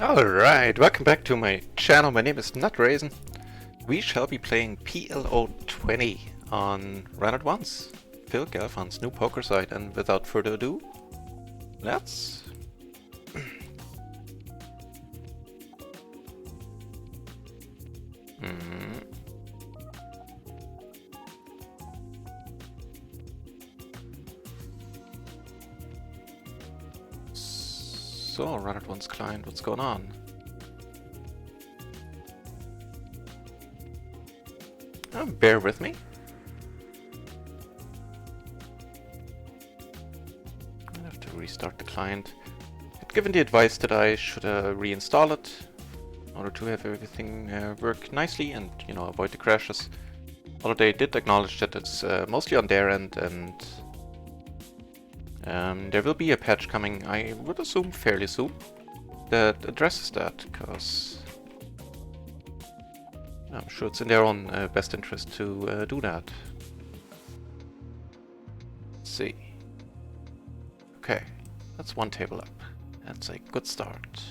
Alright, welcome back to my channel. My name is NutRaisin. We shall be playing PLO 20 on Run It Once, Phil Galfon's new poker site, and without further ado, let's... So, Run It Once client, what's going on? Bear with me. I have to restart the client. I'd given the advice that I should reinstall it in order to have everything work nicely and, you know, avoid the crashes. Although they did acknowledge that it's mostly on their end, and there will be a patch coming, I would assume fairly soon, that addresses that, because I'm sure it's in their own best interest to do that. Let's see. Okay, that's one table up. That's a good start.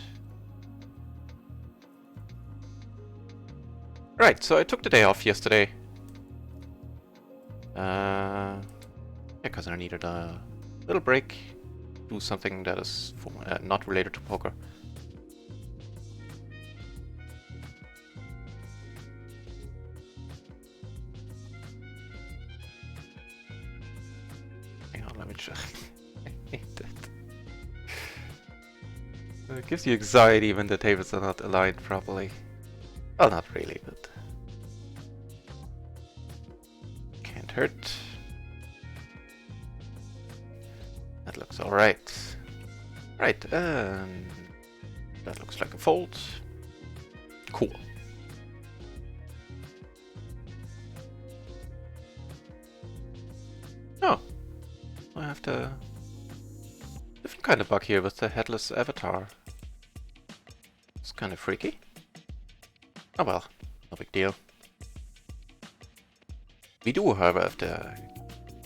Right, so I took the day off yesterday. Because I needed a little break, do something that is not related to poker. Hang on, let me check. I hate that. It gives you anxiety when the tables are not aligned properly. Well, not really, but can't hurt. That looks alright. Right, that looks like a fold. Cool. Oh, I have the different kind of bug here with the headless avatar. It's kind of freaky. Oh well, no big deal. We do, however, have the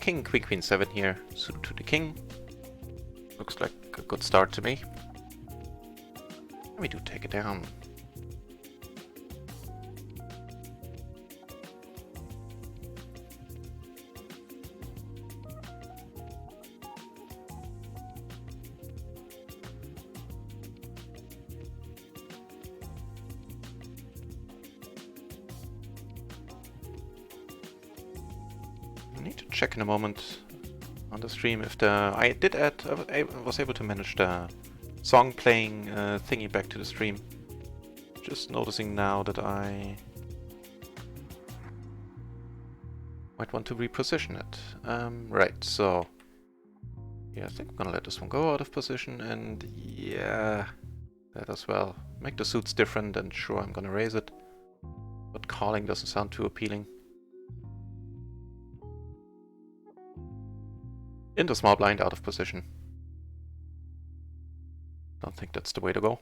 king, queen, queen, 7 here, suited to the king. Looks like a good start to me. We do take it down. I need to check in a moment on the stream if I was able to manage the song playing thingy back to the stream. Just noticing now that I might want to reposition it. Right, so yeah, I think I'm gonna let this one go out of position, and yeah, that as well. Make the suits different, and sure, I'm gonna raise it, but calling doesn't sound too appealing. In the small blind, out of position. Don't think that's the way to go.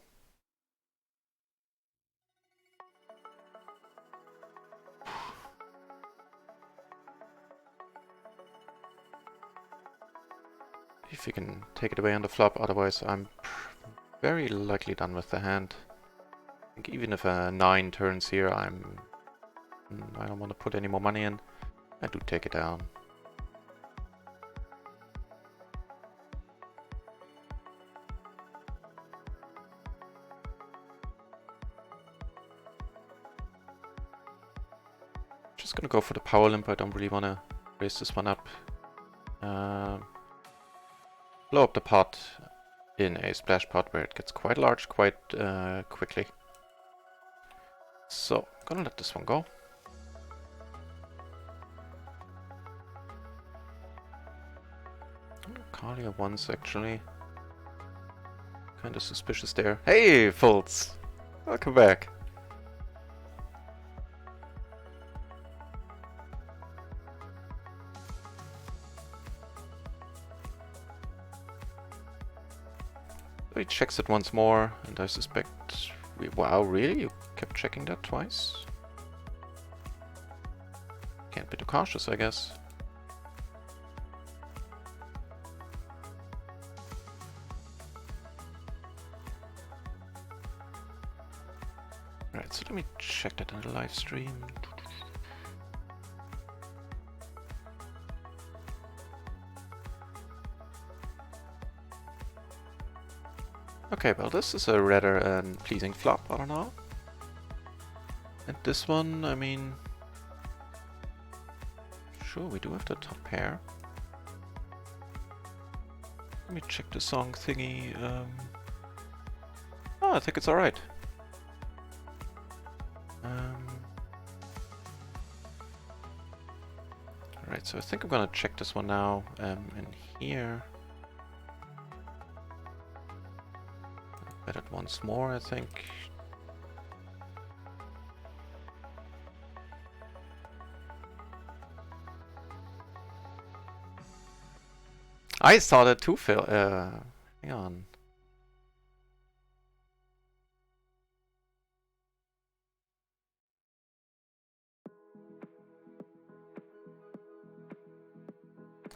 If you can take it away on the flop, otherwise I'm very likely done with the hand. I think even if a 9 turns here, I don't want to put any more money in. I do take it down. Just gonna go for the power limp. I don't really want to raise this one up. Blow up the pot in a splash pot where it gets quite large quite quickly. So, I'm gonna let this one go. Carlia once actually. Kinda suspicious there. Hey, folds! Welcome back. So he checks it once more, and I suspect... Wow, really? You kept checking that twice? Can't be too cautious, I guess. Let me check that in the live stream. Okay, well this is a rather pleasing flop, I don't know. And this one, I mean... Sure, we do have the top pair. Let me check the song thingy. Oh, I think it's alright. Alright, so I think I'm gonna check this one now. In here... Bet it once more, I think. I saw that too, Phil. Hang on.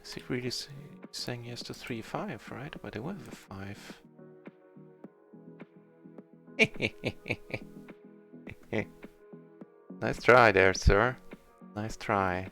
Is he really saying yes to 3-5, right? But they will have a 5. Nice try there, sir. Nice try.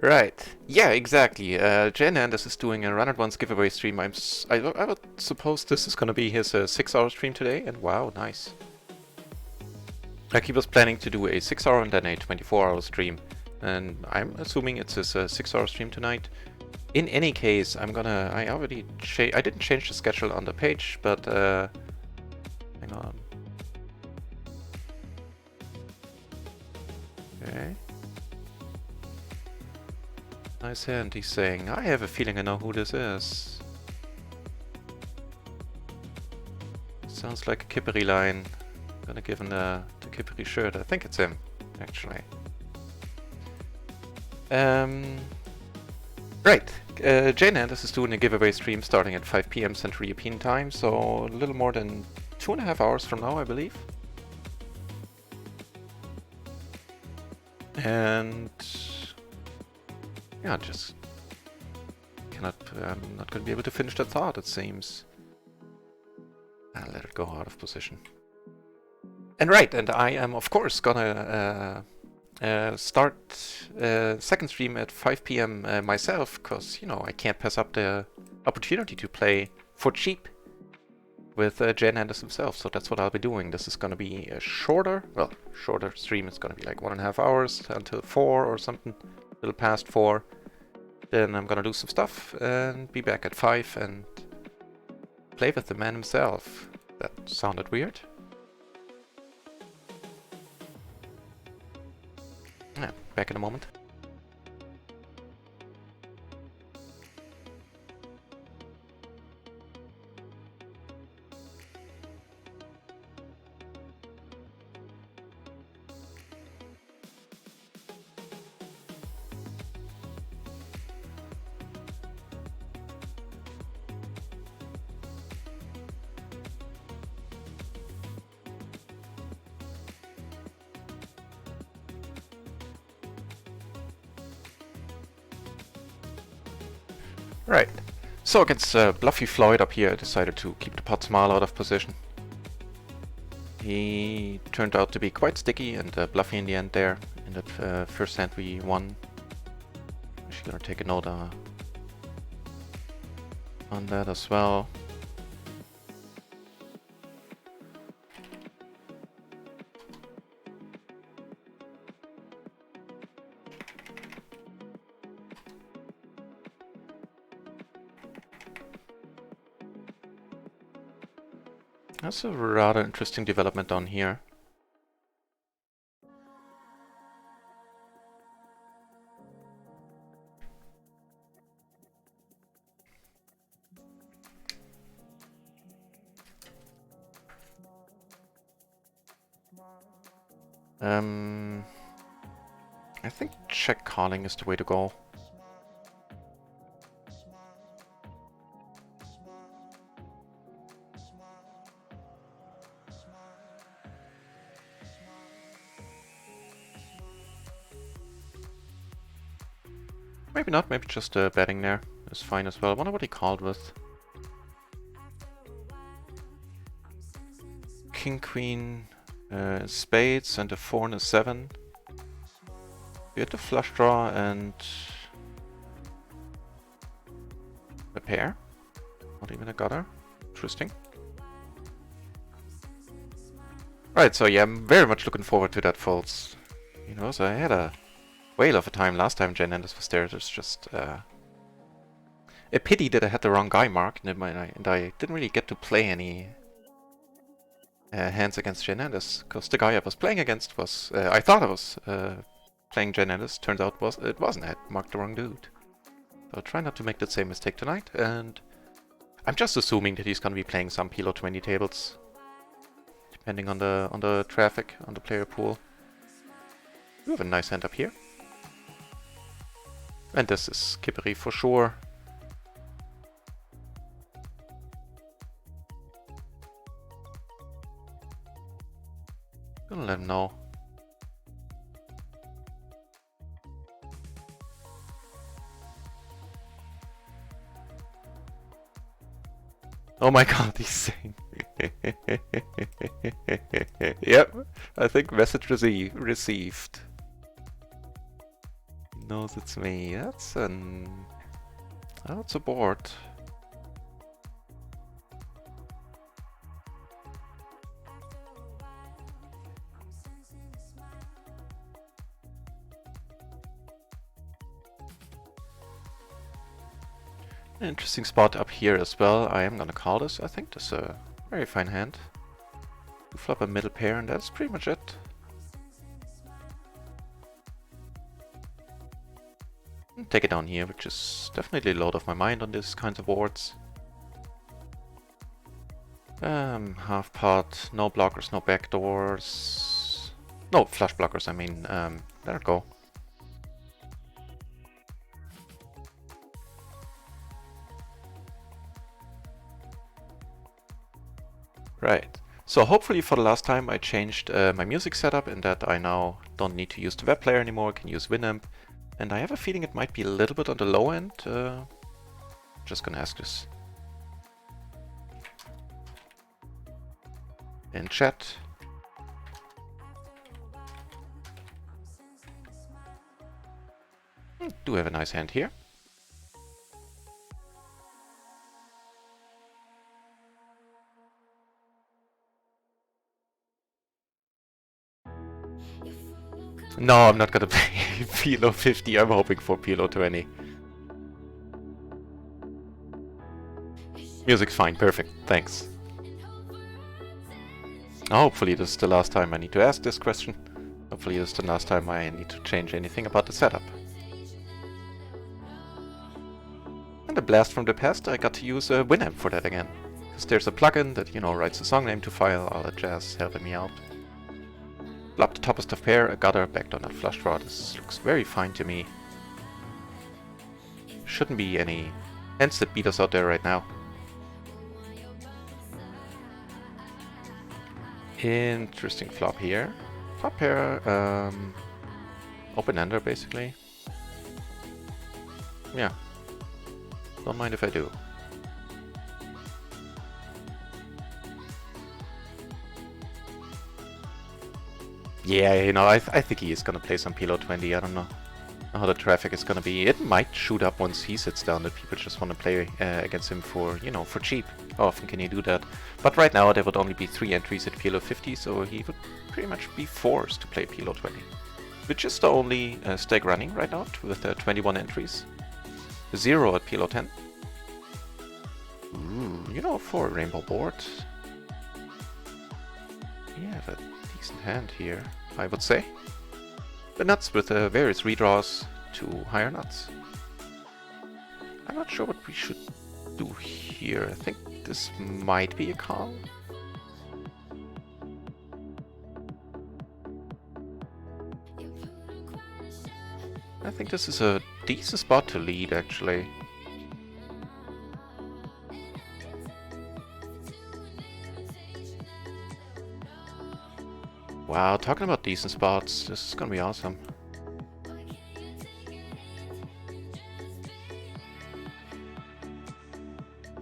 Right. Yeah, exactly. Jan Anders is doing a Run It Once giveaway stream. I would suppose this is gonna be his 6-hour stream today, and wow, nice. Like he was planning to do a 6-hour and then a 24-hour stream. And I'm assuming it's his 6-hour stream tonight. In any case, I didn't change the schedule on the page, but hang on. Okay. Nice hand, he's saying, I have a feeling I know who this is. Sounds like a Kippery line. I'm gonna give him the Kippery shirt. I think it's him, actually. Right. Jane Anders is doing a giveaway stream starting at 5 PM Central European Time, so a little more than 2.5 hours from now, I believe. And yeah, just cannot. I'm not going to be able to finish that thought, it seems. I'll let it go out of position. And right, and I am of course gonna start second stream at 5 PM myself, because you know I can't pass up the opportunity to play for cheap with Jan Anders himself. So that's what I'll be doing. This is gonna be a shorter stream. It's gonna be like 1.5 hours until 4 or something, a little past 4. Then I'm gonna do some stuff and be back at 5 and play with the man himself. That sounded weird. Yeah, back in a moment. Right. So against Bluffy Floyd up here, I decided to keep the pot smile out of position. He turned out to be quite sticky and bluffy in the end there. In that first hand we won. Actually gonna take a note on that as well. That's a rather interesting development on here. I think check calling is the way to go. Maybe not, maybe just betting there is fine as well. I wonder what he called with. King, queen, spades, and a 4 and a 7. We had the flush draw and a pair. Not even a gutter. Interesting. Right, so yeah, I'm very much looking forward to that folds. You know, so I had a whale of a time last time Jen Anders was there. It's just a pity that I had the wrong guy marked, and I didn't really get to play any hands against Jen Anders, because the guy I was playing against was, I thought I was playing Jen Anders, turns out it wasn't. I had marked the wrong dude. So I'll try not to make that same mistake tonight, and I'm just assuming that he's gonna be playing some PLO 20 tables, depending on the traffic, on the player pool. We have a nice hand up here. And this is Kippery for sure. Gonna let him know. Oh my god, he's saying. Yep, I think message received. He knows it's me. That's a board. An interesting spot up here as well. I am gonna call this. I think this is a very fine hand. We flop a middle pair and that's pretty much it. And take it down here, which is definitely load off my mind on these kinds of boards. Half pot, no blockers, no backdoors. No flush blockers, I mean, let it go. Right, so hopefully for the last time I changed my music setup in that I now don't need to use the web player anymore, I can use Winamp. And I have a feeling it might be a little bit on the low end. Just gonna ask this in chat. Do have a nice hand here. No, I'm not gonna play PLO 50, I'm hoping for PLO 20. Music's fine, perfect, thanks. Hopefully this is the last time I need to ask this question. Hopefully this is the last time I need to change anything about the setup. And a blast from the past, I got to use Winamp for that again. Because there's a plugin that, you know, writes a song name to file, all that jazz helping me out. Flop the topest of pair, a gutter, backed on a flush draw. This looks very fine to me. Shouldn't be any hands that beat us out there right now. Interesting flop here. Flop pair, open-ender basically. Yeah. Don't mind if I do. Yeah, you know, I think he is gonna play some PLO 20. I don't know how the traffic is gonna be. It might shoot up once he sits down that people just want to play against him for, you know, for cheap. How often can you do that? But right now there would only be 3 entries at PLO 50, so he would pretty much be forced to play PLO 20. Which is the only stake running right now with 21 entries. 0 at PLO 10. Ooh, you know, for a rainbow board, we have a decent hand here, I would say. The nuts with various redraws to higher nuts. I'm not sure what we should do here. I think this might be a call. I think this is a decent spot to lead, actually. Wow, talking about decent spots, this is gonna be awesome.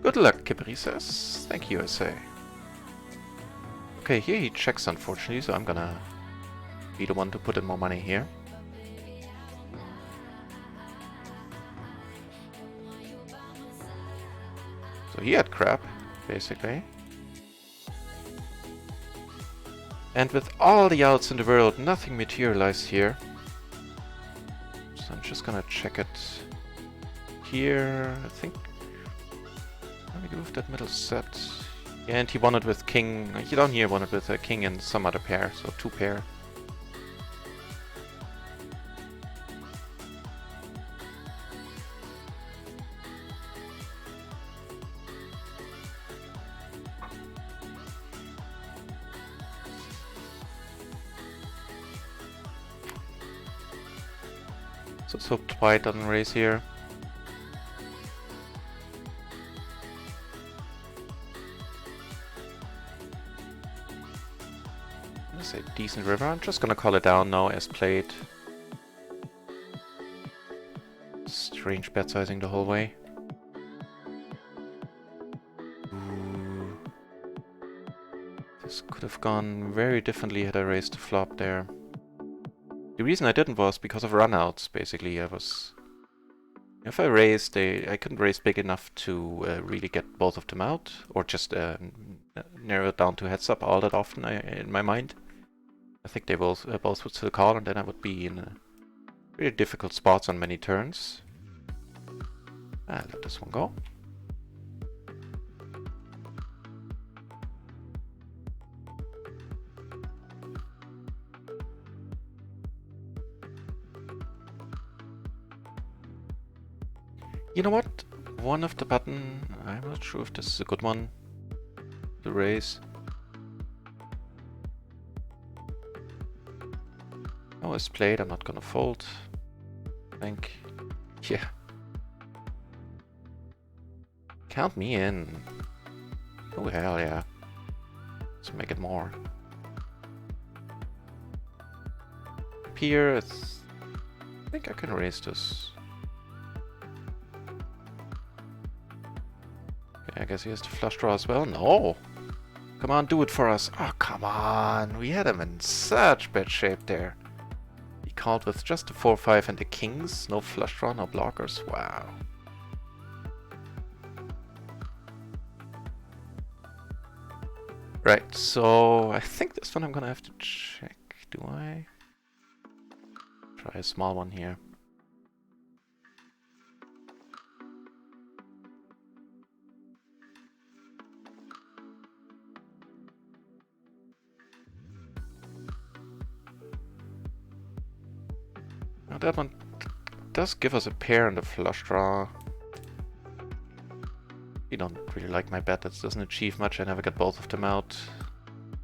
Good luck, Kippery says. Thank you, I say. Okay, here he checks, unfortunately, so I'm gonna be the one to put in more money here. So he had crap, basically. And with all the outs in the world, nothing materialized here. So I'm just gonna check it here. I think... Let me do with that middle set. Yeah, and he won it with king. You down here won it with a king and some other pair, so 2 pair. So let's hope White doesn't raise here. That's a decent river. I'm just gonna call it down now as played. Strange bet sizing the whole way. Ooh. This could have gone very differently had I raised the flop there. The reason I didn't was because of runouts, basically. If I raised, I couldn't raise big enough to really get both of them out, or just narrow it down to heads up all that often in my mind. I think they both would still call, and then I would be in really difficult spots on many turns. I'll let this one go. You know what? One of the button, I'm not sure if this is a good one to raise. Oh, it's played, I'm not gonna fold. I think. Yeah. Count me in. Oh hell yeah. Let's make it more. Here, I think I can raise this. Okay, I guess he has the flush draw as well. No! Come on, do it for us. Oh, come on. We had him in such bad shape there. He called with just the 4-5 and the kings. No flush draw, no blockers. Wow. Right, so I think this one I'm gonna have to check. Do I? Try a small one here. Now that one does give us a pair and a flush draw. You don't really like my bet, that doesn't achieve much. I never get both of them out.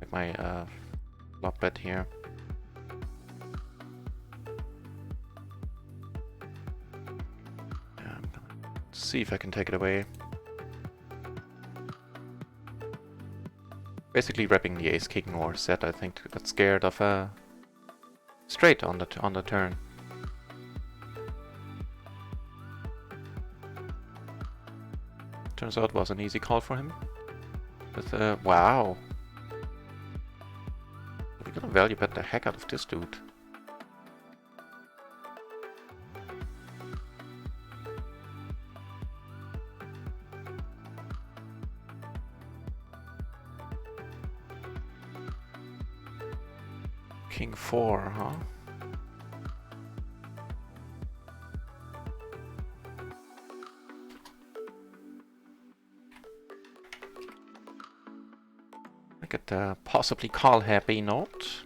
Like my flop bet here. I'm gonna see if I can take it away. Basically wrapping the ace king or set. I think got scared of a straight on the turn. Turns out it was an easy call for him. But wow. We're gonna value bet the heck out of this dude. King 4, huh? I could possibly call happy note.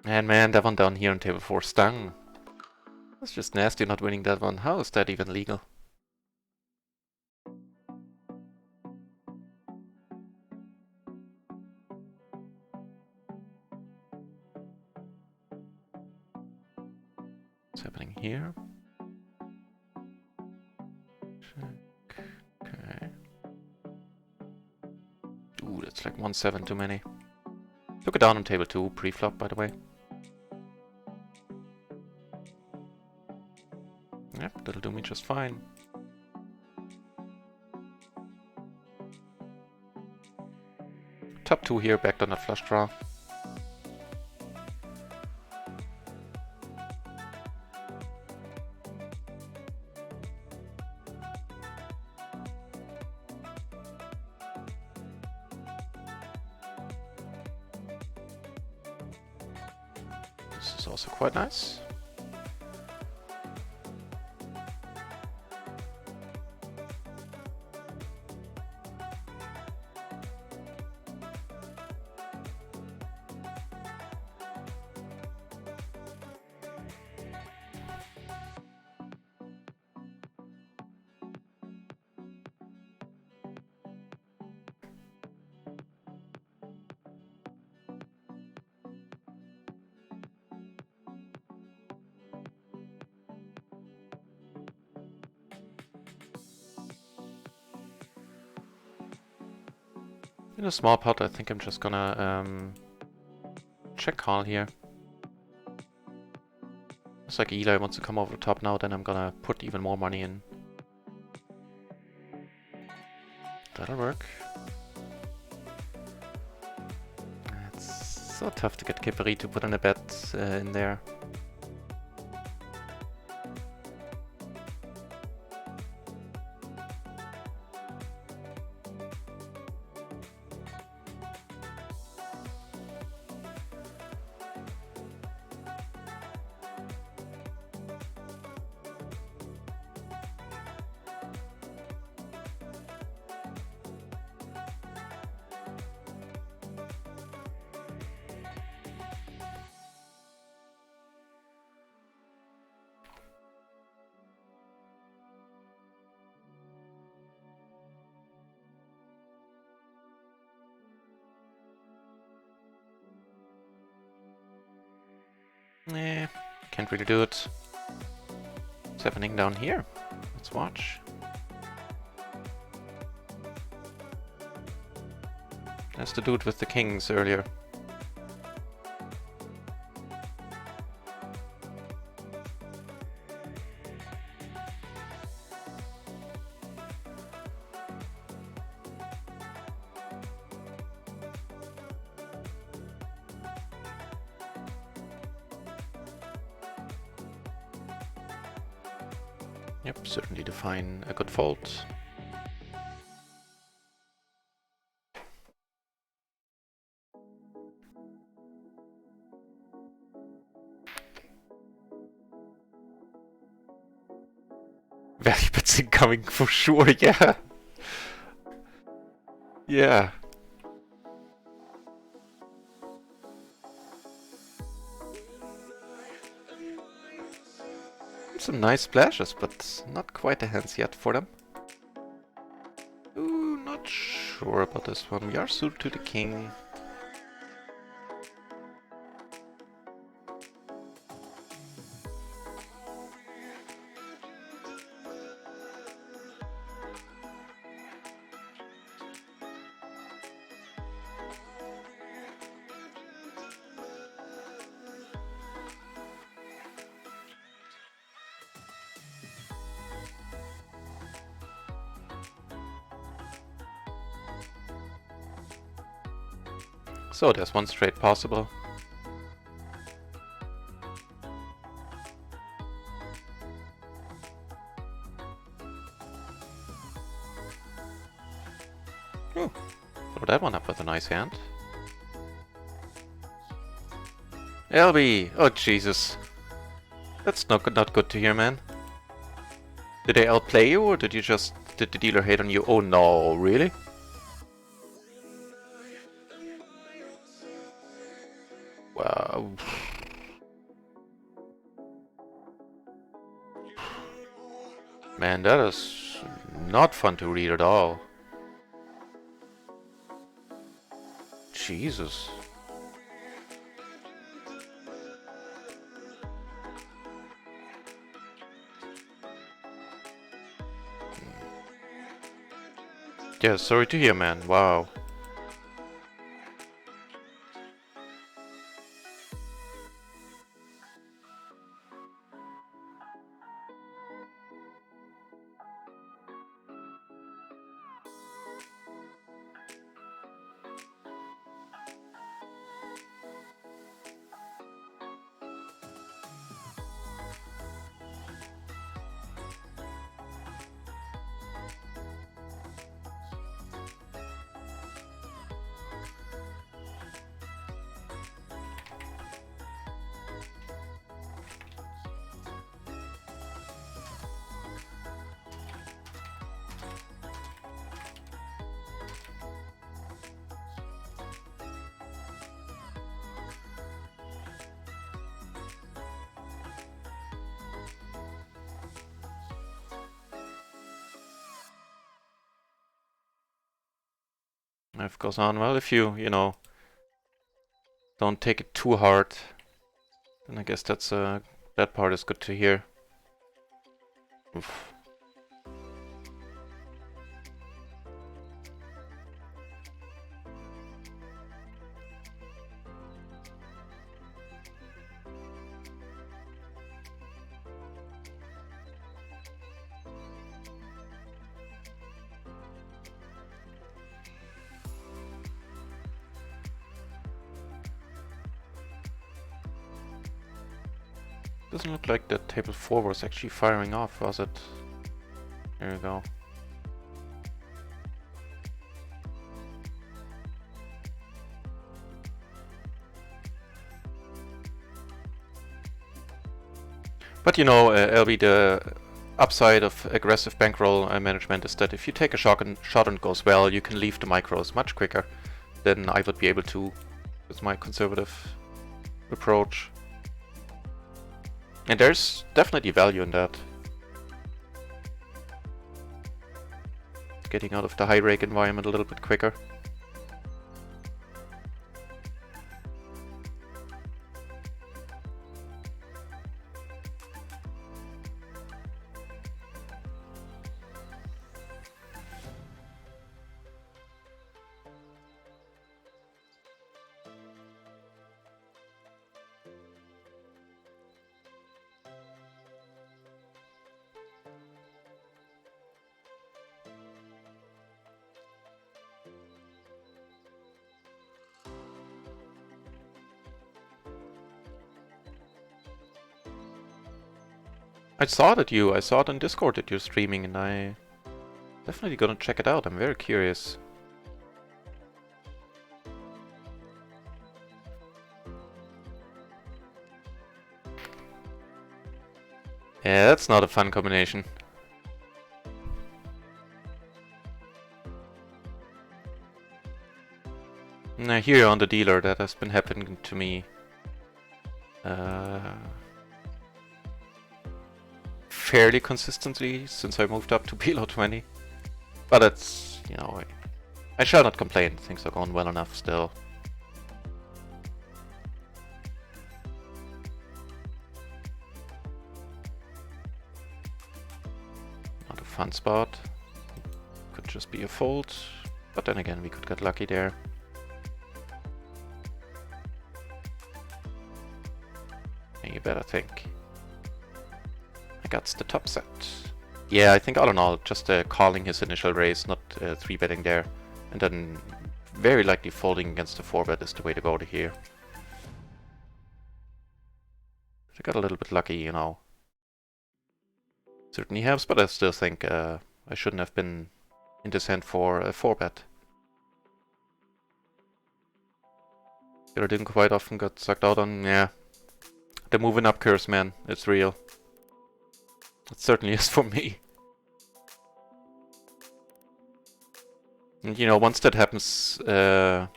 And man, that one down here on table 4 stung. That's just nasty not winning that one. How is that even legal? What's happening here? Check. Okay. Ooh, that's like 1-7 too many. Took it down on table 2, pre-flop by the way. Yep, that'll do me just fine. 2 here, backed on that flush draw. This is also quite nice. In a small pot, I think I'm just gonna check call here. Looks like Eli wants to come over the top now, then I'm gonna put even more money in. That'll work. It's so tough to get Kiperi to put in a bet in there. Nah, can't really do it. What's happening down here? Let's watch. That's the dude with the kings earlier. Yep, certainly define a good fold. Value bets incoming for sure, yeah. Yeah. Some nice splashes, but not quite the hands yet for them. Ooh, not sure about this one. We are suited to the king. So there's one straight possible. Oh, throw that one up with a nice hand. LB! Oh Jesus. That's not good to hear, man. Did they outplay you, or did the dealer hate on you? Oh no, really? Wow. Man, that is not fun to read at all. Jesus. Yeah, sorry to hear, man. Wow. Life goes on. Well, if you know, don't take it too hard, then I guess that's that part is good to hear. Oof. Doesn't look like that table 4 was actually firing off, was it? There we go. But you know, LB, the upside of aggressive bankroll management is that if you take a shot and it goes well, you can leave the micros much quicker than I would be able to with my conservative approach. And there's definitely value in that. Getting out of the high rake environment a little bit quicker. I saw it on Discord that you're streaming, and I definitely gonna check it out. I'm very curious. Yeah, that's not a fun combination. Now here on the dealer, that has been happening to me. Fairly consistently since I moved up to PLO 20. But it's, you know, I shall not complain. Things are going well enough still. Not a fun spot. Could just be a fold. But then again, we could get lucky there. And you better think. That's the top set. Yeah, I think all in all, just calling his initial raise, not 3-betting there. And then very likely folding against the 4-bet is the way to go to here. I got a little bit lucky, you know. Certainly helps, but I still think I shouldn't have been in this hand for a 4-bet. I didn't quite often got sucked out on, yeah. The moving up curse, man, it's real. It certainly is for me. And you know, once that happens a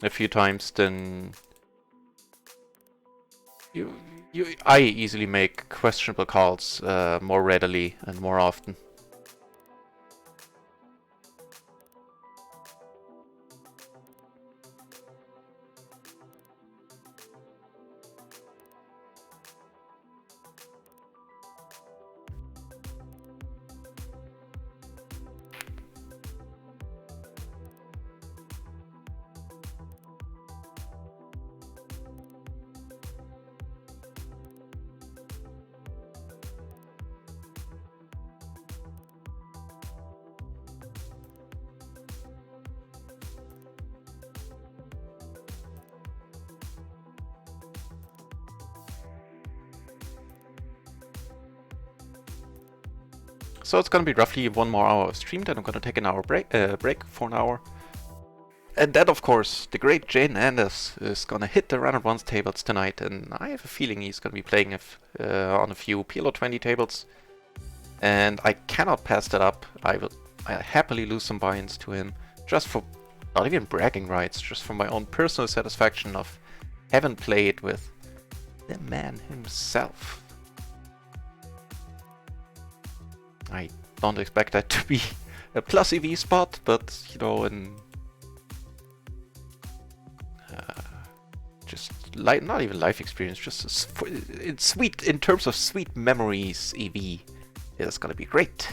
few times, then I easily make questionable calls more readily and more often. So it's gonna be roughly 1 more hour of stream, then I'm gonna take an hour break for an hour. And then, of course, the great Jane Anders is gonna hit the run-at-once tables tonight, and I have a feeling he's gonna be playing on a few PLO 20 tables. And I cannot pass that up. I happily lose some buy-ins to him, just for, not even bragging rights, just for my own personal satisfaction of having played with the man himself. I don't expect that to be a plus EV spot, but, you know, in just not even life experience, just in terms of sweet memories. EV, it's gonna be great.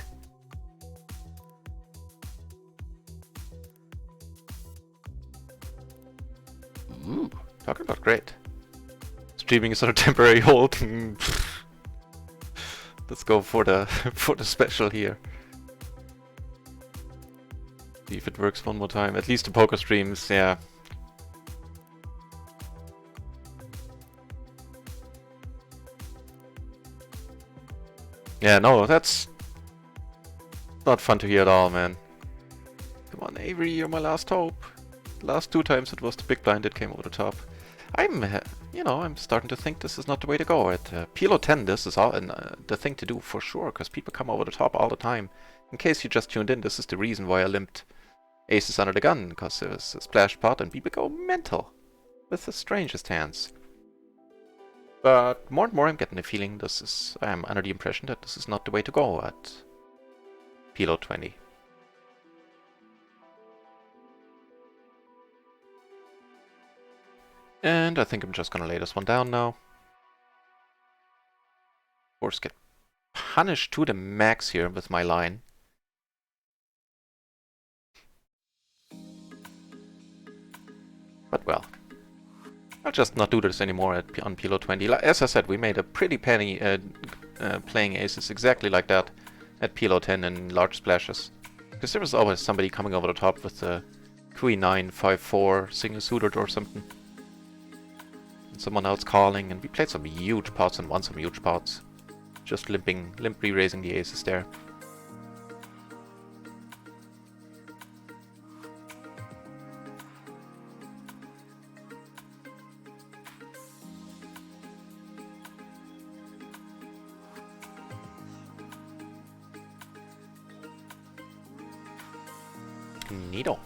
Ooh, talking about great. Streaming is on a temporary hold. Let's go for the for the special here. See if it works one more time. At least the poker streams, yeah. Yeah, no, that's not fun to hear at all, man. Come on, Avery, you're my last hope. Last 2 times it was the big blind that came over the top. I'm starting to think this is not the way to go. At PLO 10, this is the thing to do for sure, because people come over the top all the time. In case you just tuned in, this is the reason why I limped aces under the gun, because there was a splash pot and people go mental with the strangest hands. But more and more I'm getting the feeling I'm under the impression that this is not the way to go at PLO 20. And I think I'm just gonna lay this one down now. Of course, get punished to the max here with my line. But well, I'll just not do this anymore on PLO 20. As I said, we made a pretty penny playing aces exactly like that at PLO 10 in large splashes. Because there was always somebody coming over the top with a Queen 9, 5-4, single suited or something. And someone else calling, and we played some huge pots and won some huge pots. Just limply raising the aces there. Neato.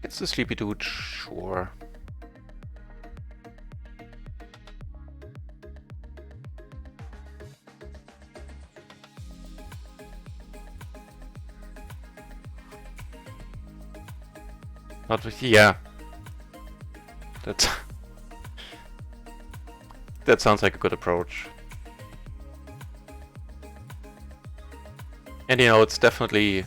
It's the sleepy dude, sure. Not with, yeah. That sounds like a good approach. And it's definitely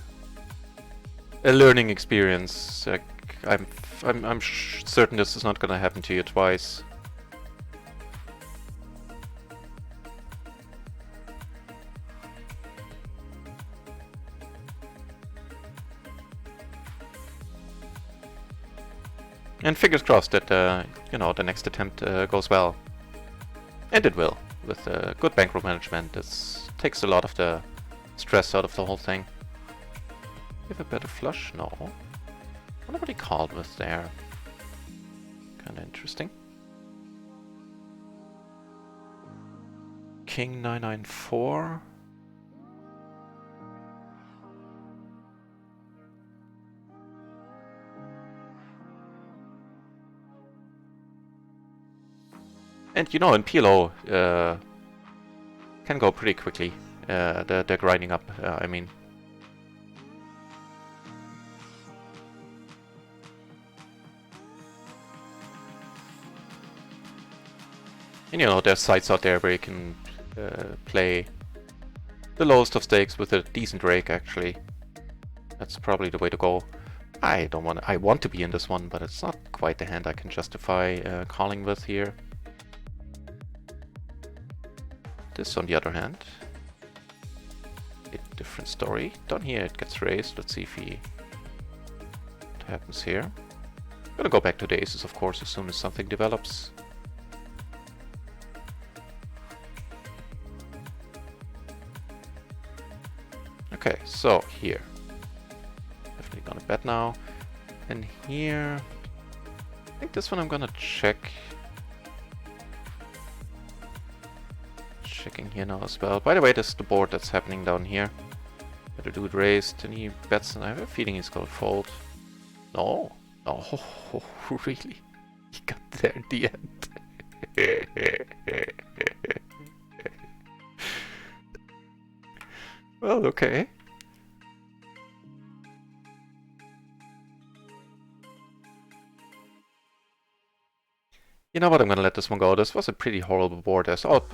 a learning experience. Like, I'm certain this is not gonna happen to you twice. And fingers crossed that, the next attempt goes well. And it will. With good bankroll management, this takes a lot of the stress out of the whole thing. You have a better flush? No. I wonder what he called with there. Kinda interesting. King 994. And in PLO, can go pretty quickly. The grinding up, I mean. And there's sites out there where you can play the lowest of stakes with a decent rake, actually. That's probably the way to go. I want to be in this one, but it's not quite the hand I can justify calling with here. This, on the other hand, a different story. Down here it gets raised. Let's see what happens here. I'm gonna go back to the aces, of course, as soon as something develops. Okay, so here. Definitely gonna bet now. And here, I think this one I'm gonna check. Checking here now as well. By the way, this is the board that's happening down here. The dude raised and he bets, and I have a feeling he's gonna fold. No, no, really. He got there in the end. Well, okay. You know what, I'm gonna let this one go. This was a pretty horrible board. There's all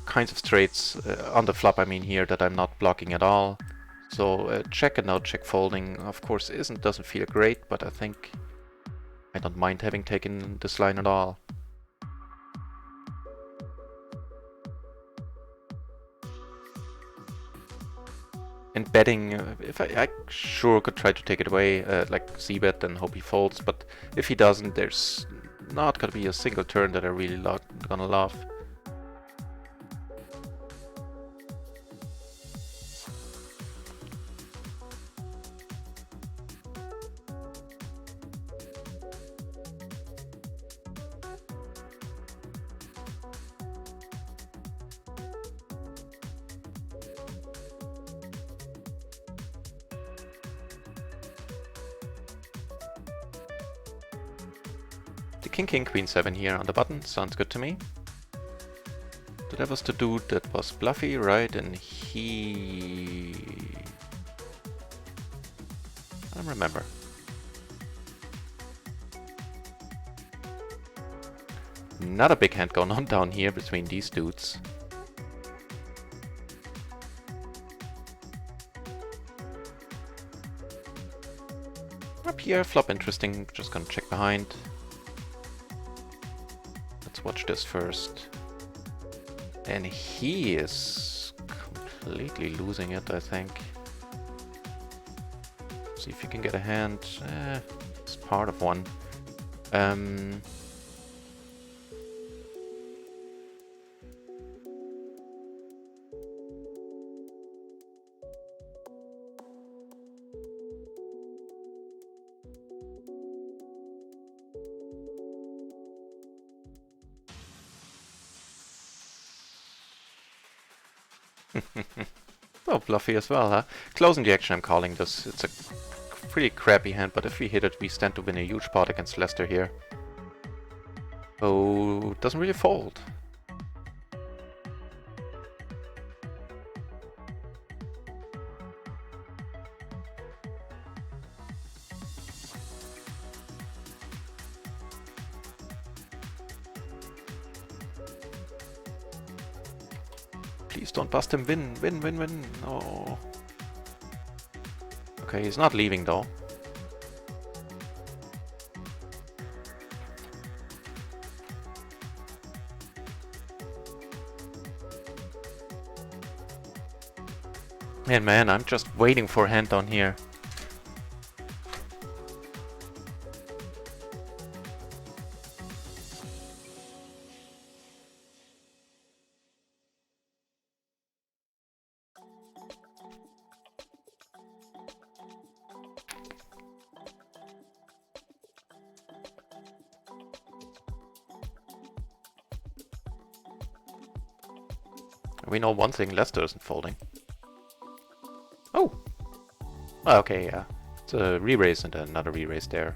kinds of straights on the flop, I mean, here that I'm not blocking at all. So check and no check folding, of course, doesn't feel great, but I think I don't mind having taken this line at all. And betting, if I sure could try to take it away, like c-bet and hope he folds, but if he doesn't, there's not gonna be a single turn that I really gonna love. King, queen 7 here on the button, sounds good to me. So that was the dude that was bluffy, right? And he... I don't remember. Not a big hand going on down here between these dudes. Up here, flop interesting, just gonna check behind. Watch this first. And he is completely losing it, I think. See if you can get a hand. It's part of one. Oh, bluffy as well, huh? Closing the action, I'm calling this. It's a pretty crappy hand, but if we hit it, we stand to win a huge pot against Lester here. Oh, doesn't really fold. Please don't bust him. Win, win, win, win. No. Okay, he's not leaving though. Man, I'm just waiting for a hand down here. We know one thing, Lester isn't folding. Oh! Okay, yeah. It's a re-raise and another re-raise there.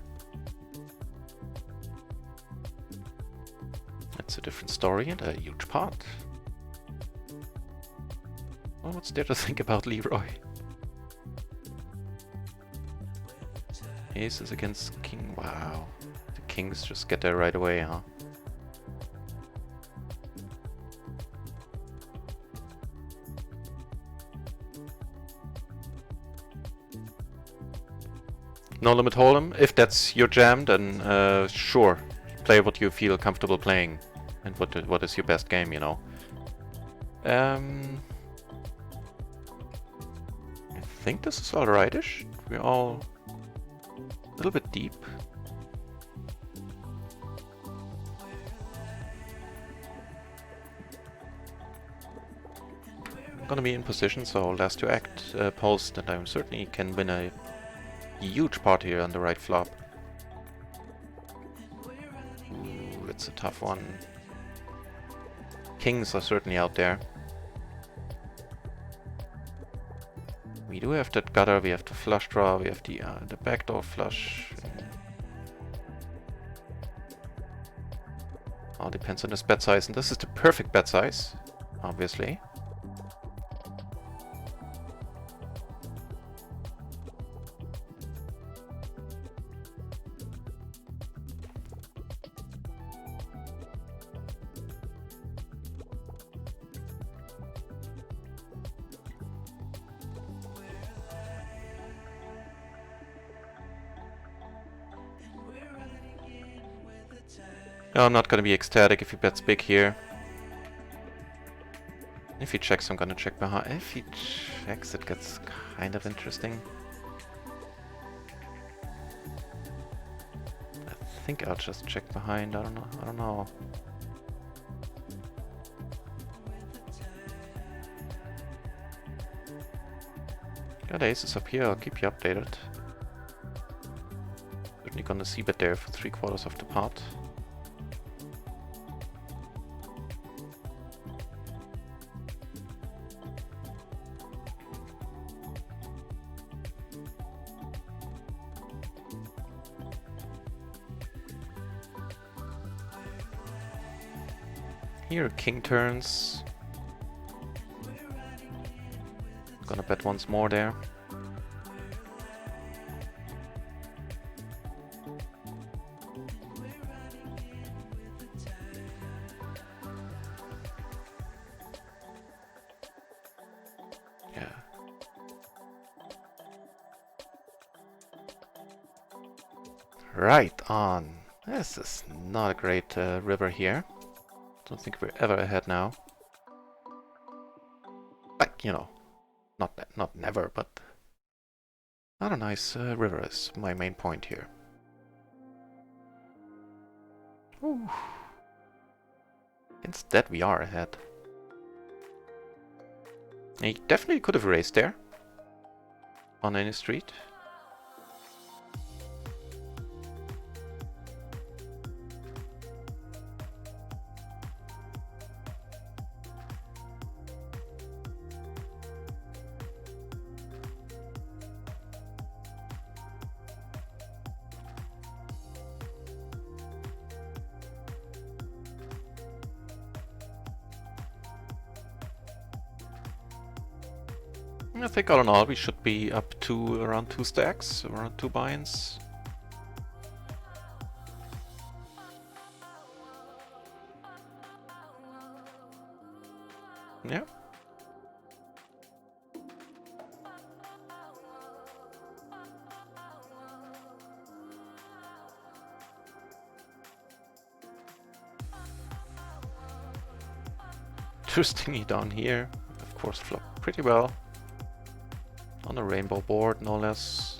That's a different story and a huge pot. Well, what's there to think about Leroy? Aces against king, wow. The kings just get there right away, huh? No limit hold'em. If that's your jam, then sure, play what you feel comfortable playing, and what is your best game, you know. I think this is alrightish. We're all a little bit deep. I'm gonna be in position, so last to act post, and I certainly can win a huge pot here on the right flop. Ooh, it's a tough one. Kings are certainly out there. We do have that gutter, we have the flush draw, we have the backdoor flush. All depends on his bed size, and this is the perfect bed size, obviously. No, I'm not gonna be ecstatic if he bets big here. If he checks, I'm gonna check behind. If he checks, it gets kind of interesting. I think I'll just check behind. I don't know. Got aces up here. I'll keep you updated. Certainly gonna see bet there for 3/4 of the pot. Here, king turns. Gonna bet once more there. Yeah. Right on. This is not a great river here. Don't think we're ever ahead now. Like, you know, not never, but not a nice river is my main point here. Ooh. Instead, we are ahead. He definitely could have raced there on any street. I think all in all we should be up to around 2 stacks, around 2 buy-ins. Yeah. Interestingly down here, of course flopped pretty well. On a rainbow board, no less.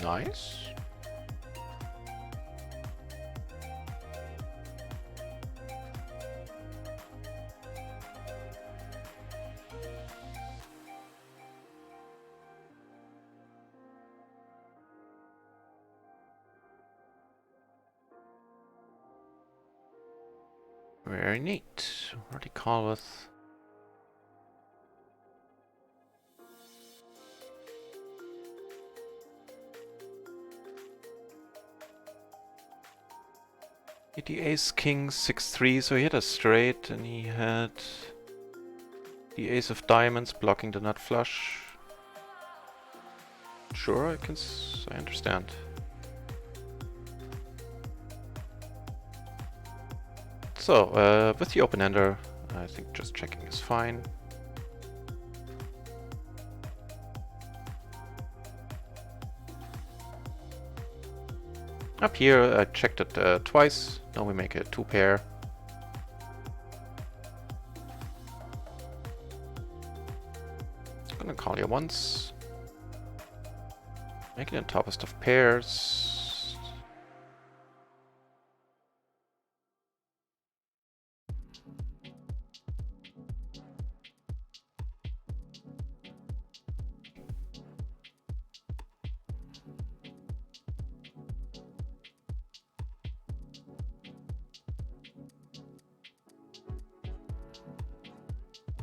Nice. Very neat. Already call with. The ace king 6-3, so he had a straight and he had the ace of diamonds blocking the nut flush. Sure, I understand. So, with the open-ender, I think just checking is fine. Up here, I checked it twice. Now we make a 2-pair. Gonna call you once. Make it on topest of pairs.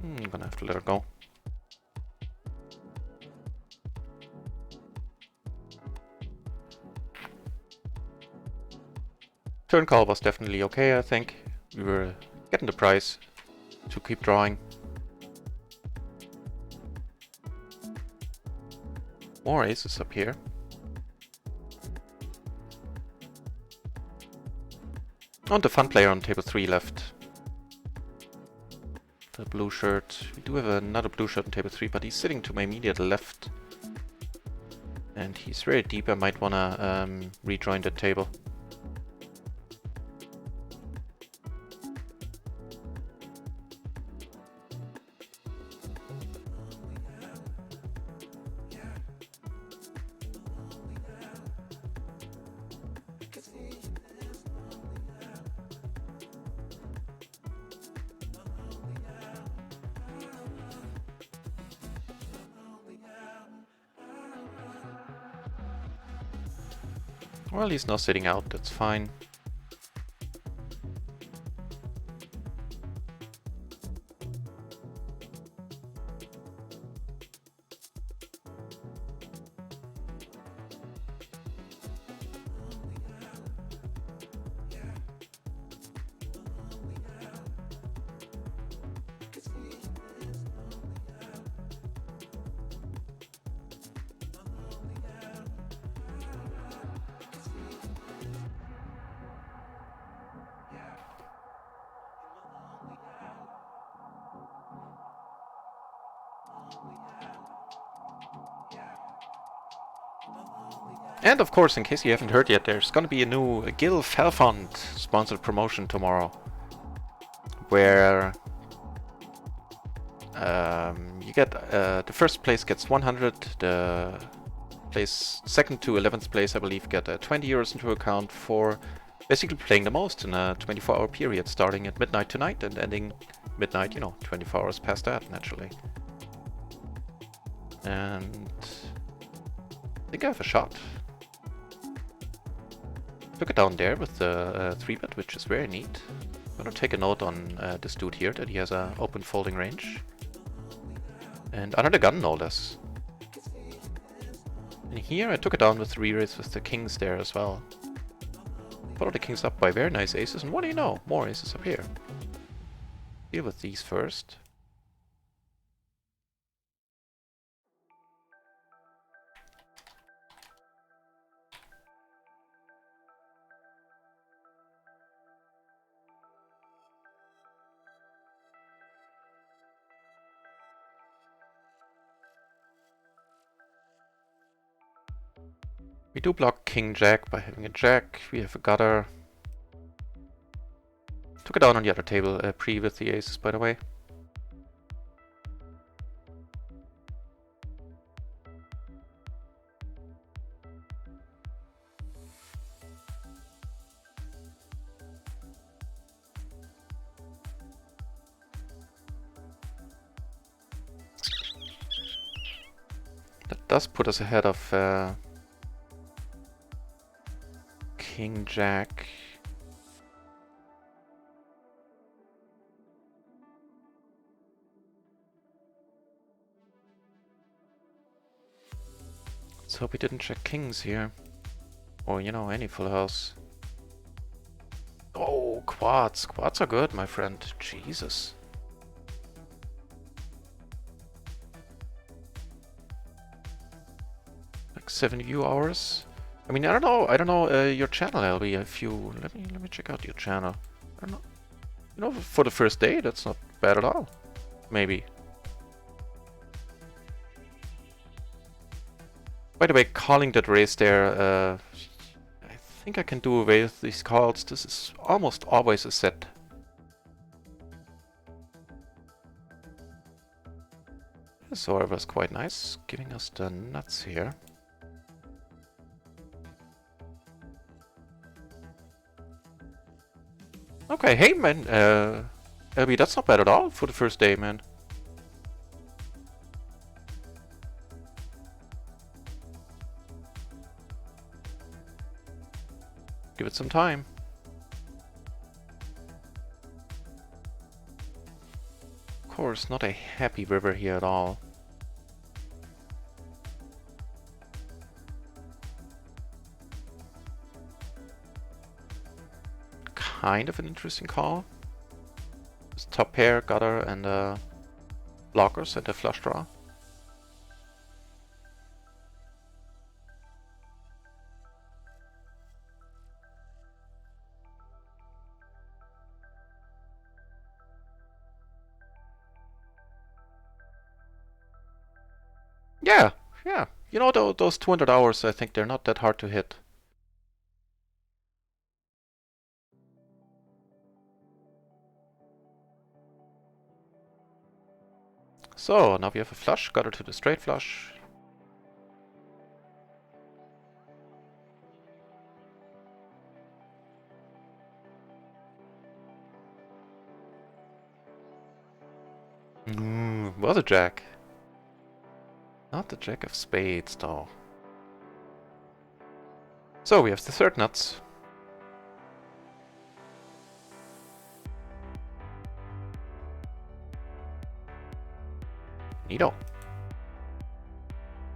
I'm gonna have to let her go. Turn call was definitely okay, I think. We were getting the price to keep drawing. More aces up here. And the fun player on table 3 left. The blue shirt. We do have another blue shirt on table 3, but he's sitting to my immediate left. And he's very deep. I might wanna rejoin the table. Well, he's not sitting out, that's fine. And of course, in case you haven't heard yet, there's gonna be a new Gil Felfond sponsored promotion tomorrow, where you get the first place gets 100, the place second to 11th place, I believe, get 20 euros into account for basically playing the most in a 24-hour period, starting at midnight tonight and ending midnight, 24 hours past that, naturally. And I think I have a shot. Took it down there with the 3-bet, which is very neat. I'm gonna take a note on this dude here, that he has an open folding range. And under the gun, no less. And here I took it down with 3-raise with the kings there as well. Follow the kings up by very nice aces, and what do you know? More aces up here. Deal with these first. We do block King Jack by having a Jack. We have a gutter. Took it down on the other table pre with the aces, by the way. That does put us ahead of King Jack. Let's hope he didn't check kings here. Or, any full house. Oh, quads. Quads are good, my friend. Jesus. Like 7 view hours. I mean, I don't know your channel, LB. If you let me check out your channel. I don't know. For the first day, that's not bad at all. Maybe. By the way, calling that raise there, I think I can do away with these calls. This is almost always a set. So it was quite nice, giving us the nuts here. Okay, hey man, LB, that's not bad at all for the first day, man. Give it some time. Of is not a happy river here at all. Kind of an interesting call. This top pair, gutter, and blockers and a flush draw. Yeah, yeah. You know, those 200 hours, I think they're not that hard to hit. So, now we have a flush, gutter to the straight flush. Was a jack. Not the jack of spades, though. So, we have the third nuts. Neato.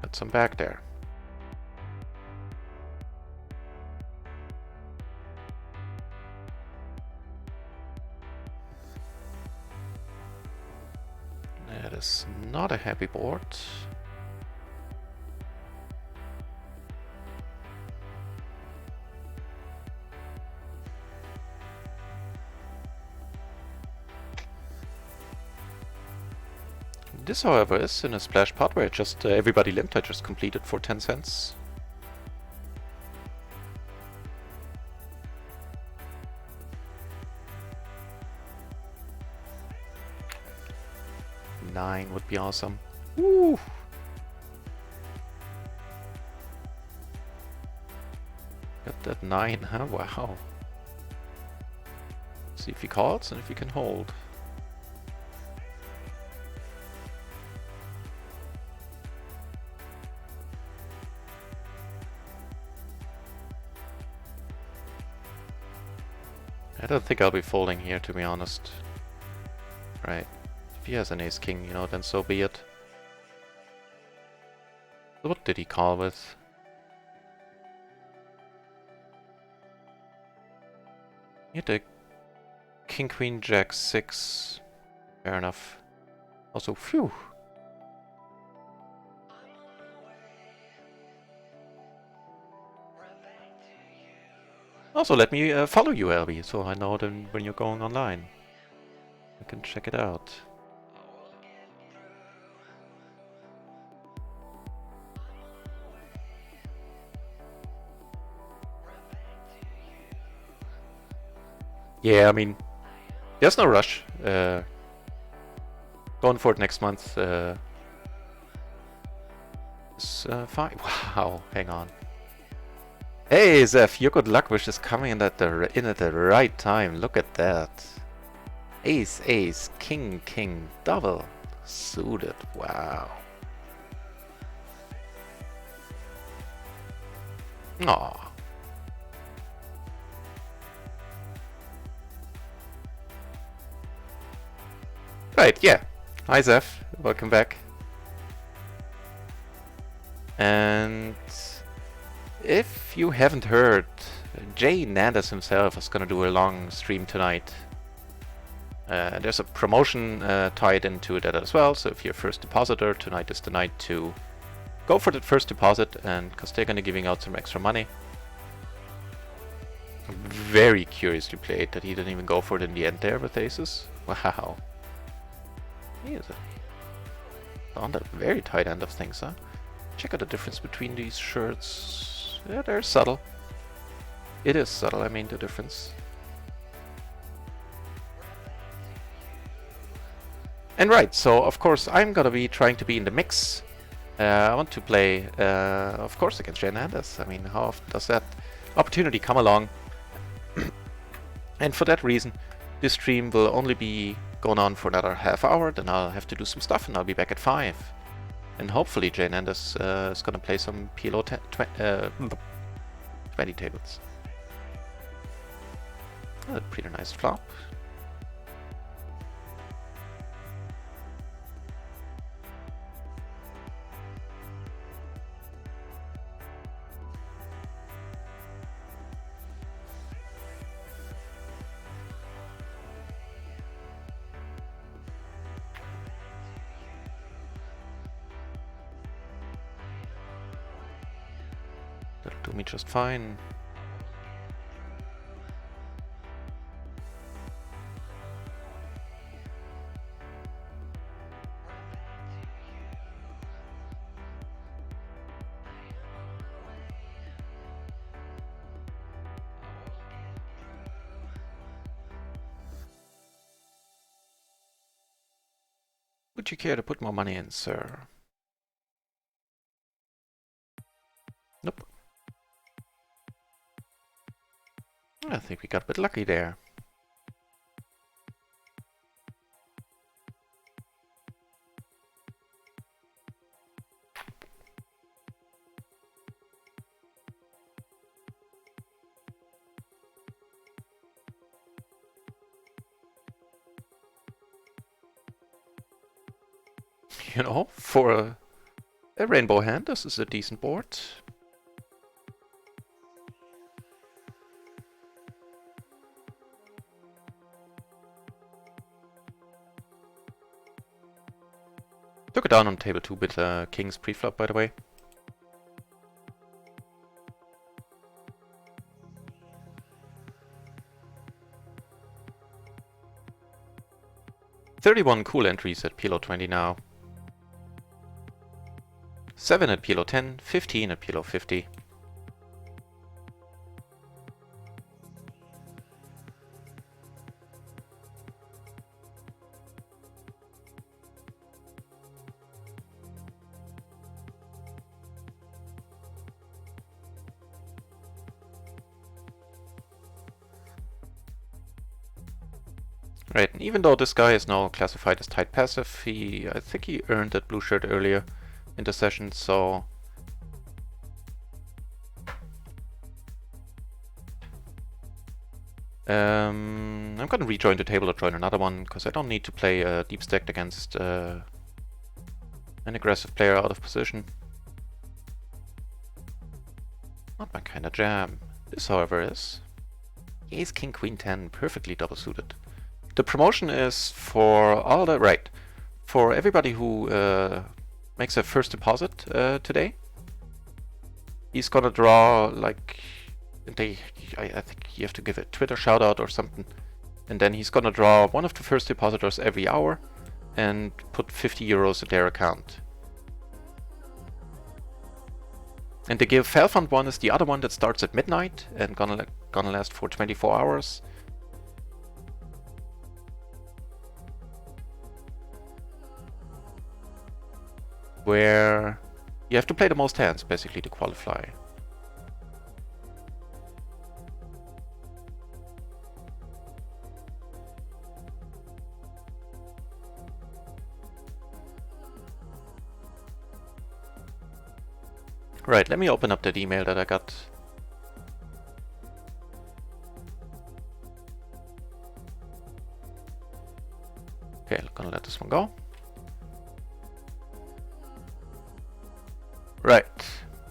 Got some back there. That is not a happy board. This, however, is in a splash pot where just everybody limped. I just completed for 10 cents. Nine would be awesome. Woo! Got that 9, huh? Wow. See if he calls and if he can hold. I don't think I'll be folding here, to be honest. Right. If he has an ace-king, you know, then so be it. So what did he call with? He had a king, queen, jack, 6. Fair enough. Also, phew. Also, let me follow you, LB, so I know then when you're going online. I can check it out. Yeah, I mean, there's no rush. Going for it next month is fine. Wow, hang on. Hey, Zeph, your good luck wish is coming in at the right time. Look at that. Ace, ace, king, king, double. Suited. Wow. Aw. Right, yeah. Hi, Zeph. Welcome back. And if you haven't heard, Jay Nandas himself is going to do a long stream tonight. There's a promotion tied into that as well, so if you're a first depositor, tonight is the night to go for that first deposit, and because they're going to be giving out some extra money. Very curiously played that he didn't even go for it in the end there with aces. Wow. He is on the very tight end of things, huh? Check out the difference between these shirts. Yeah, they're subtle. It is subtle, I mean, the difference. And right, so of course I'm gonna be trying to be in the mix. I want to play, of course, against Jay Nandas. I mean, how often does that opportunity come along? And for that reason, this stream will only be going on for another half hour, then I'll have to do some stuff and I'll be back at 5. And hopefully Jay Nandas is gonna play some PLO 20 tables. A pretty nice flop. That'll do me just fine. Would you care to put more money in, sir? Nope. I think we got a bit lucky there. You know, for a rainbow hand, this is a decent board. Took it down on table 2 with kings preflop, by the way. $31 cool entries at PLO 20 now. 7 at PLO 10, 15 at PLO 50. Right, and even though this guy is now classified as tight passive, I think he earned that blue shirt earlier in the session, so... I'm gonna rejoin the table or join another one, because I don't need to play deep stacked against an aggressive player out of position. Not my kind of jam. This, however, is Ace, King, Queen, 10, perfectly double suited. The promotion is for all the... right. For everybody who makes a first deposit today. He's gonna draw, like... I think you have to give a Twitter shout out or something. And then he's gonna draw one of the first depositors every hour and put 50 euros in their account. And the Gale Felfund one is the other one that starts at midnight and gonna last for 24 hours. Where you have to play the most hands, basically, to qualify. Right, let me open up that email that I got. Okay, I'm gonna let this one go. Right.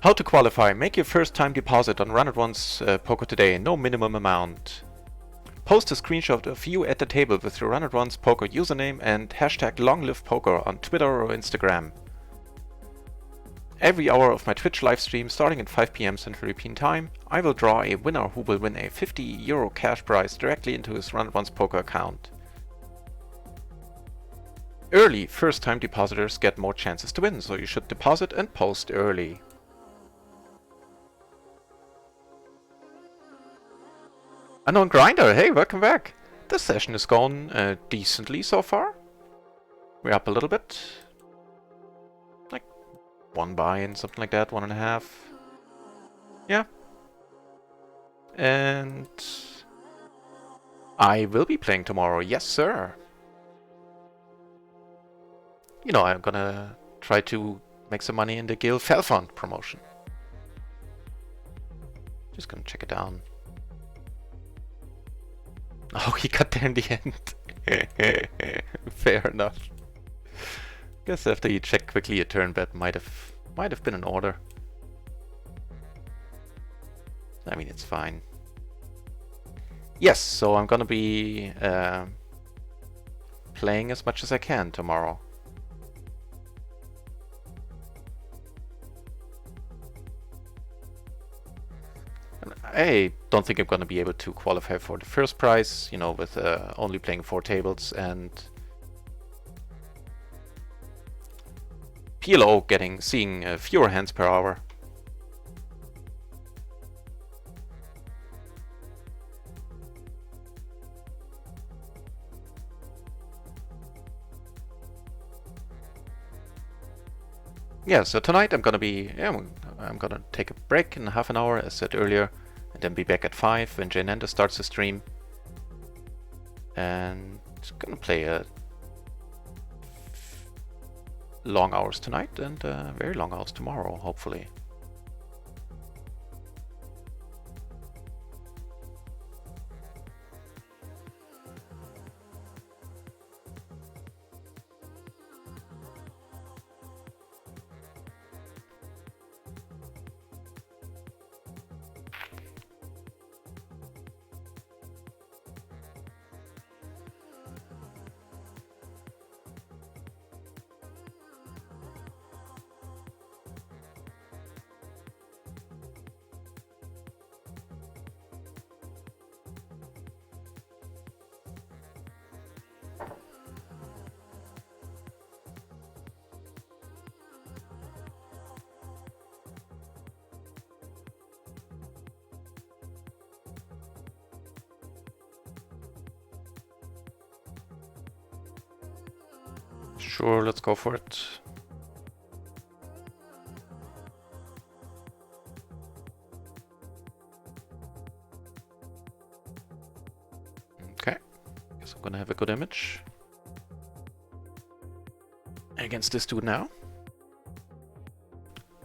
How to qualify. Make your first time deposit on Run It Once Poker today. No minimum amount. Post a screenshot of you at the table with your Run It Once Poker username and hashtag LongLivePoker on Twitter or Instagram. Every hour of my Twitch livestream starting at 5 PM Central European Time, I will draw a winner who will win a 50 euro cash prize directly into his Run It Once Poker account. Early first-time depositors get more chances to win, so you should deposit and post early. Unknown Grinder, hey, welcome back! This session is going decently so far. We're up a little bit. Like 1 buy-in, something like that, 1.5. Yeah. And I will be playing tomorrow, yes sir! You know, I'm gonna try to make some money in the Gale Felfund promotion. Just gonna check it down. Oh, he got there in the end. Fair enough. Guess after you check quickly, a turn bet might have been in order. I mean, it's fine. Yes, so I'm gonna be playing as much as I can tomorrow. I don't think I'm gonna be able to qualify for the first prize, you know, with only playing 4 tables, and PLO seeing fewer hands per hour. Yeah, so tonight I'm gonna take a break in half an hour, as said earlier, and then be back at 5 when Jane Ender starts the stream. And gonna play long hours tonight and very long hours tomorrow, hopefully. Sure, let's go for it. Okay, guess I'm gonna have a good image against this dude now.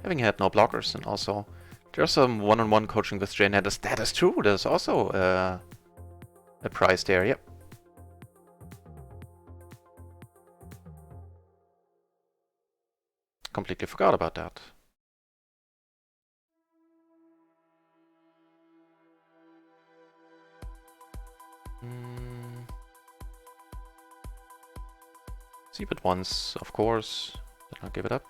Having had no blockers, and also there's some one-on-one coaching with Jane Ender. That is true, there's also a prize there, yep. Completely forgot about that. See it once, of course, then I'll give it up.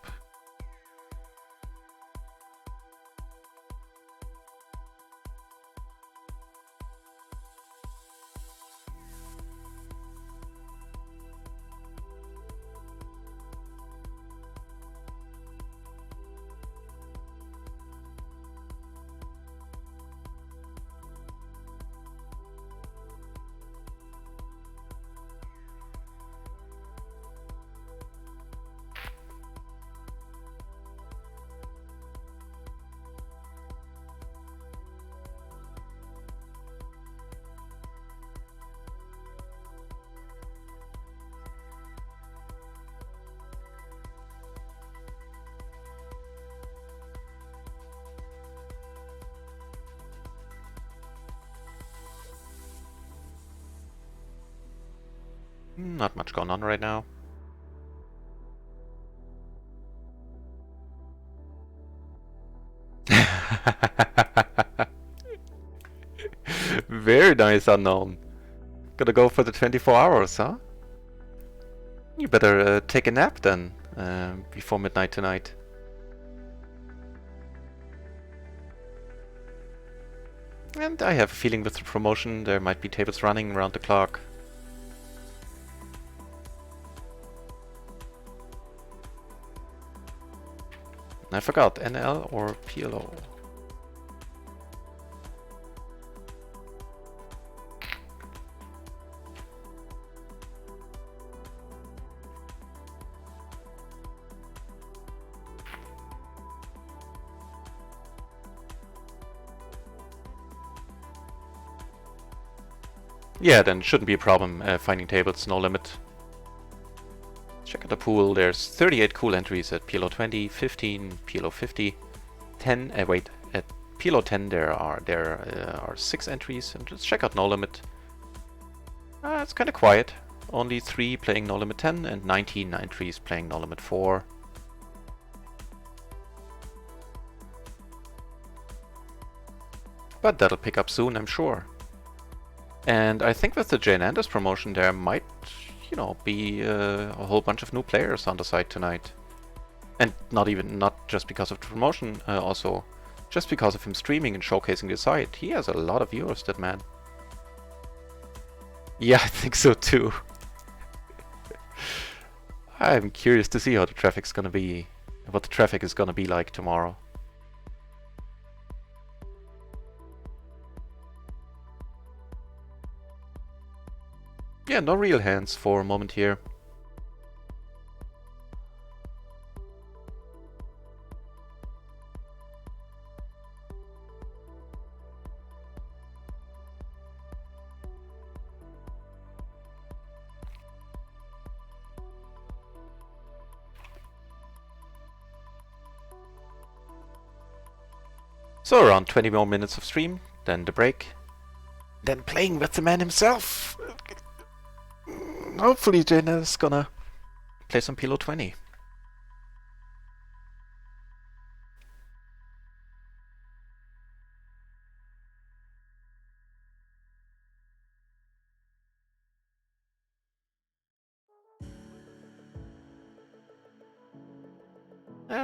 Not much going on right now. Very nice, Unknown. Gonna go for the 24 hours, huh? You better take a nap then, before midnight tonight. And I have a feeling with the promotion there might be tables running around the clock. I forgot, NL or PLO? Yeah, then shouldn't be a problem finding tables, no limit. Check out the pool, there's 38 cool entries at PLO 20, 15, PLO 50, 10, wait, at PLO 10 there are 6 entries, and just check out No Limit. It's kinda quiet, only 3 playing No Limit 10 and 19 entries playing No Limit 4. But that'll pick up soon, I'm sure. And I think with the Jane Anders promotion there might, you know, be a whole bunch of new players on the site tonight. And not just because of the promotion, also Just because of him streaming and showcasing the site. He has a lot of viewers, that man. Yeah, I think so too. I'm curious to see how the traffic's gonna be, what the traffic is gonna be like tomorrow. Yeah, no real hands for a moment here. So around 20 more minutes of stream, then the break. Then playing with the man himself. Hopefully Jaina is gonna play some PLO 20.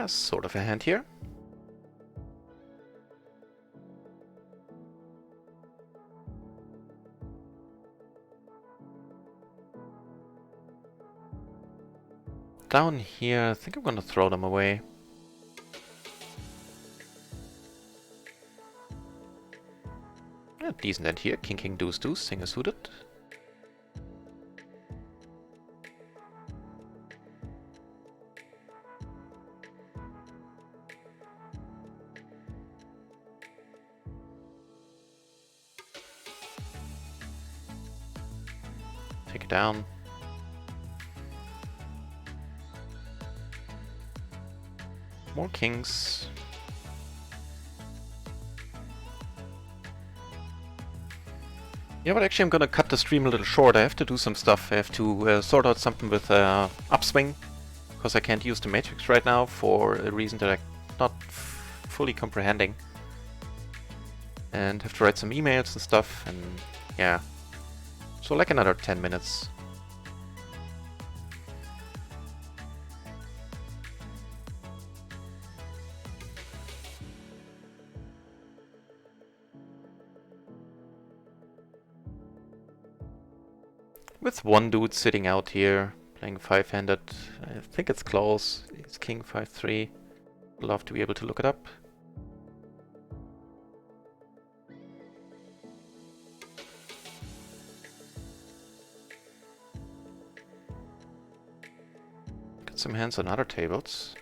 Sort of a hand here. Down here, I think I'm gonna throw them away. Yeah, decent end here. King, king, deuce, deuce, singer suited. Take it down. More kings. Yeah, but actually I'm gonna cut the stream a little short. I have to do some stuff. I have to sort out something with upswing, because I can't use the matrix right now for a reason that I'm not fully comprehending. And have to write some emails and stuff, and yeah. So like another 10 minutes. With one dude sitting out here, playing 5-handed. I think it's close. It's king 5-3. Love to be able to look it up. Got some hands on other tables.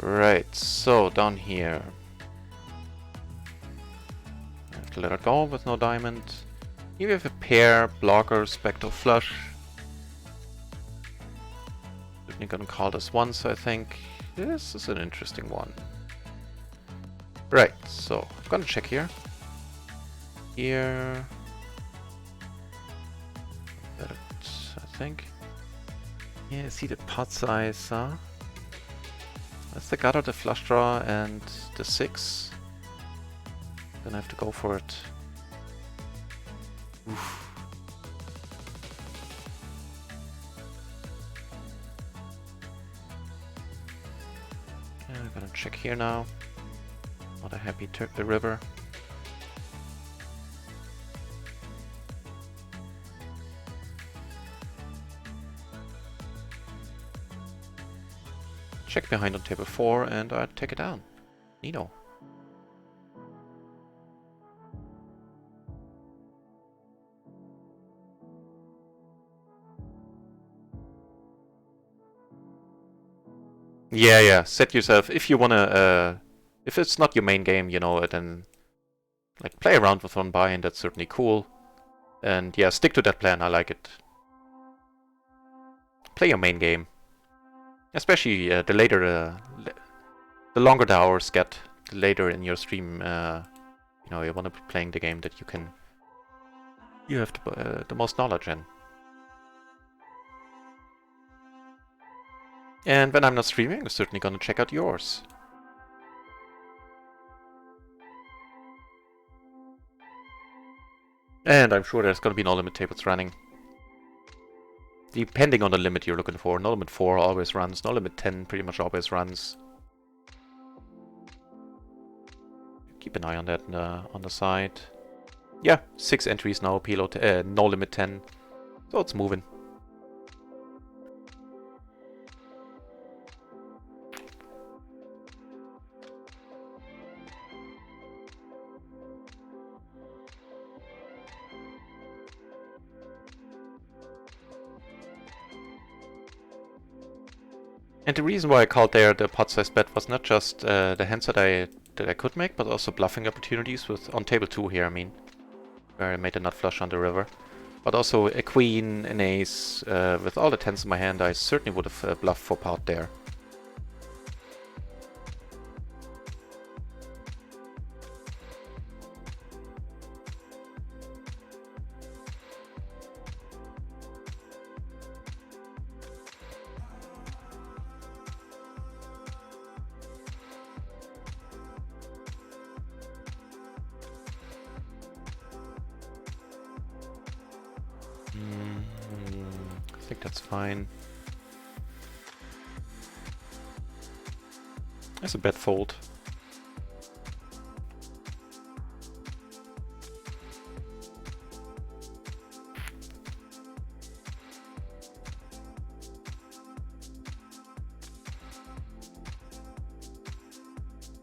Right, so down here. I have to let it go with no diamond. Here we have a pair, blocker, spectre, flush. We're gonna call this once, I think. This is an interesting one. Right, so I'm gonna check here. Here. That, I think. Yeah, see the pot size, huh? That's the gutter, the flush draw, and the 6. Then I have to go for it. Oof. Yeah, I'm gonna check here now. Not a happy the river. Check behind on table 4 and I take it down. Neato. Yeah. Set yourself, if you wanna, if it's not your main game, you know, then like play around with one buy, and that's certainly cool. And yeah, stick to that plan. I like it. Play your main game. Especially the later, the longer the hours get, the later in your stream, you know, you want to be playing the game that you have the most knowledge in. And when I'm not streaming, I'm certainly gonna check out yours. And I'm sure there's gonna be no limit tables running. Depending on the limit you're looking for. No limit 4 always runs, no limit 10 pretty much always runs. Keep an eye on that on the side. Yeah, 6 entries now, PLO no limit 10. So it's moving. And the reason why I called there the pot size bet was not just the hands that I could make, but also bluffing opportunities with on table 2 here, I mean. Where I made a nut flush on the river. But also a queen, an ace, with all the tens in my hand, I certainly would have bluffed for pot there. I think that's fine. That's a bad fold.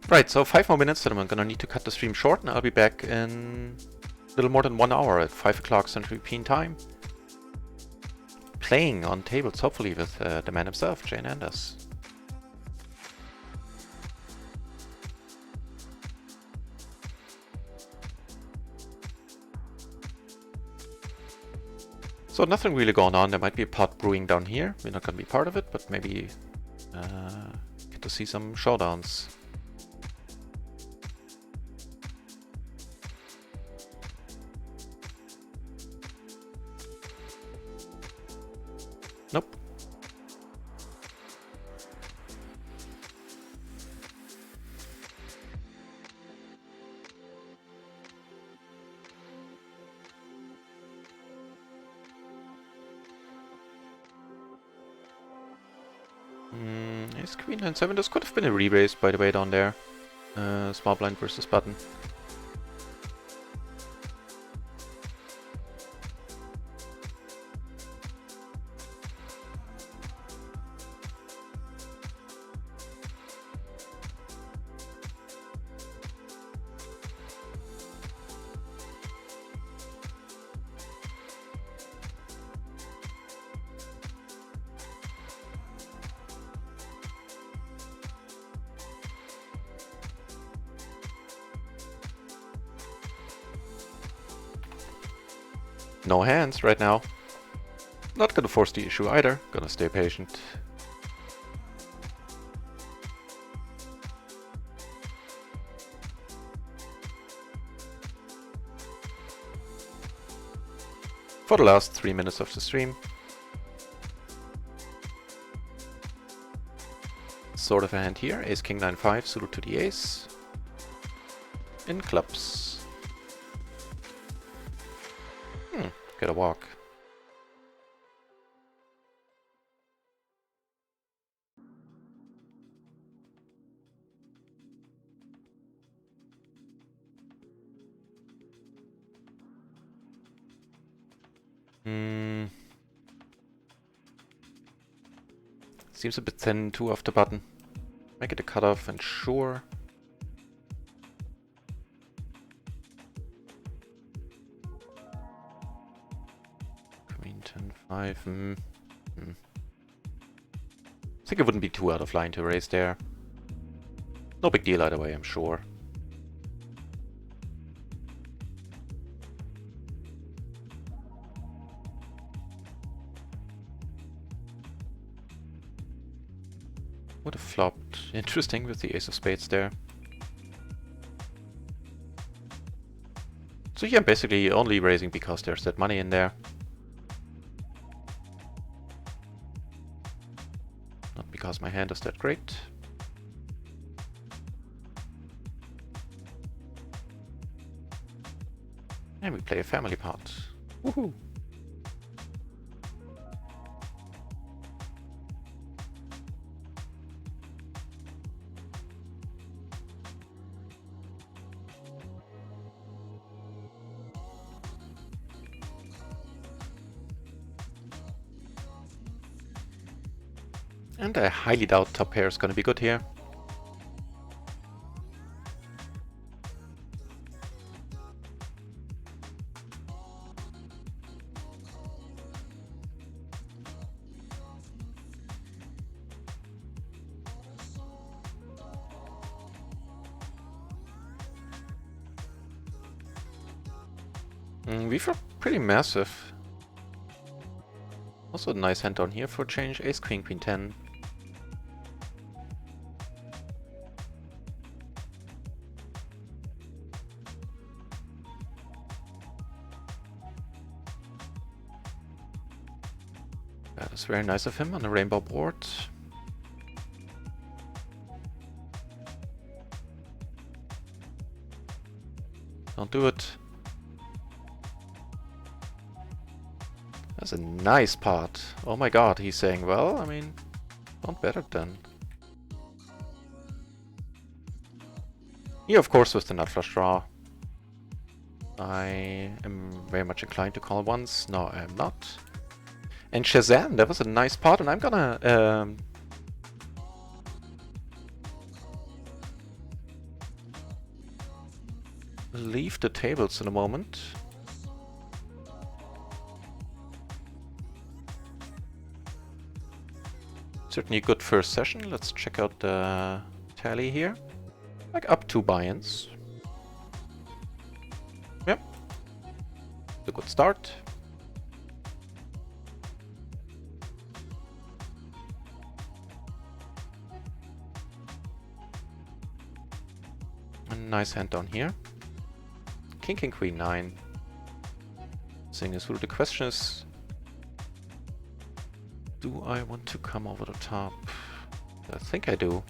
Right, so 5 more minutes and I'm gonna need to cut the stream short, and I'll be back in a little more than 1 hour at 5 o'clock Central European time. Playing on tables, hopefully with the man himself, Jane Anders. So nothing really going on. There might be a pot brewing down here. We're not gonna be part of it, but maybe get to see some showdowns. Nope. Ace, Queen, 9, 7. This could have been a re-raise, by the way, down there. Small blind versus button. No hands right now. Not gonna force the issue either. Gonna stay patient. For the last 3 minutes of the stream. Sort of a hand here. Ace, King, 9, 5, suited to the ace. In clubs. Get a walk. Seems a bit thin, 2 off the button. Make it a cutoff and sure. Queen 10, 5. I think it wouldn't be too out of line to raise there. No big deal either way, I'm sure. Would have flopped. Interesting with the ace of spades there. So yeah, I'm basically only raising because there's that money in there. Not because my hand is that great. And we play a family pot. Woohoo! And I highly doubt top pair is gonna be good here. We feel pretty massive. Also a nice hand down here for change. Ace, queen, queen 10. That is very nice of him on the rainbow board. Don't do it. That's a nice pot. Oh my god, he's saying, well, I mean, don't bet it then. Here, of course, with the nut flush draw. I am very much inclined to call once. No, I am not. And Shazam, that was a nice pot, and I'm gonna leave the tables in a moment. Certainly a good first session. Let's check out the tally here. Like up 2 buy-ins. Yep. A good start. A nice hand down here. King, king, queen 9. Seeing as through, the question is, do I want to come over the top? I think I do.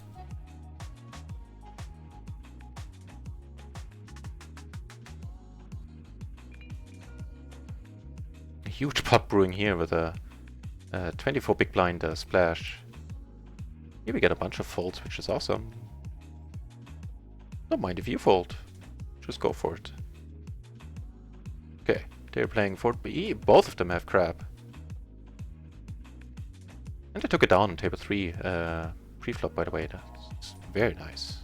A huge pot brewing here with a 24 big blind splash. Here we get a bunch of folds, which is awesome. Don't mind if you fold. Just go for it. Okay, they're playing Fort B. Both of them have crab. And I took it down on table 3 pre-flop, by the way. That's very nice.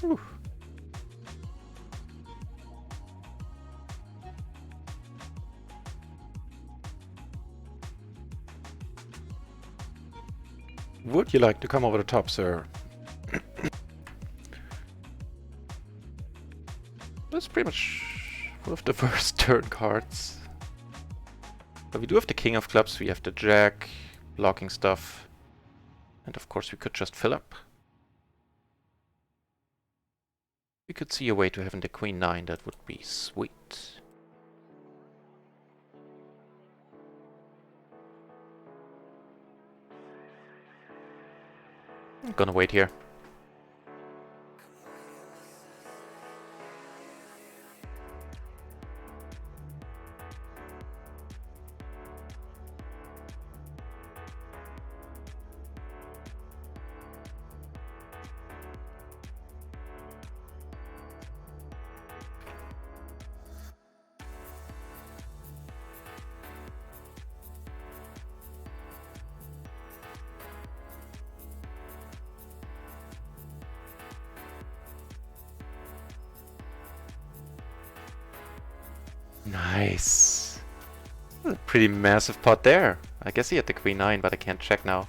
Whew. Would you like to come over the top, sir? That's pretty much one of the worst turn cards. But we do have the king of clubs, we have the jack, blocking stuff. And of course we could just fill up. We could see a way to having the queen 9, that would be sweet. I'm gonna wait here. Nice. A pretty massive pot there. I guess he had the queen 9, but I can't check now.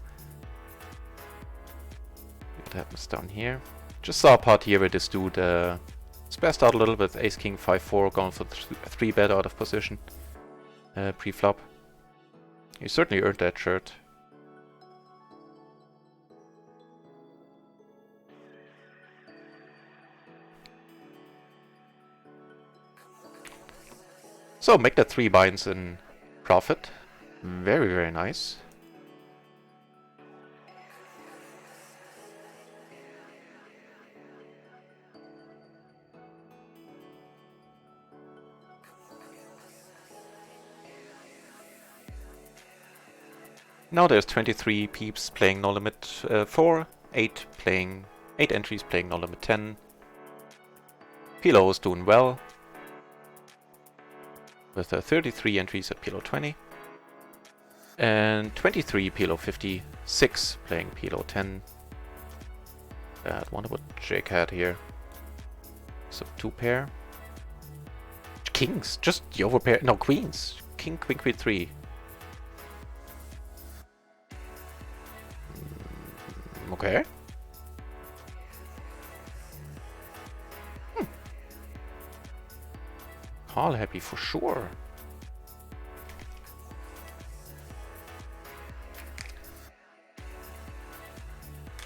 What happens down here? Just saw a pot here where this dude spaced out a little bit. Ace king 5-4 going for 3 bet out of position pre-flop. He certainly earned that shirt. So make that 3 buy-ins in profit. Very, very nice. Now there's 23 peeps playing No Limit 4, 8 entries playing No Limit 10. PLO is doing well with 33 entries at PLO 20 and 23 PLO 56 playing PLO 10. I wonder what Jake had here. So 2 pair. Kings, just the overpair. No, queens. King, queen, queen 3. Okay. Call happy for sure.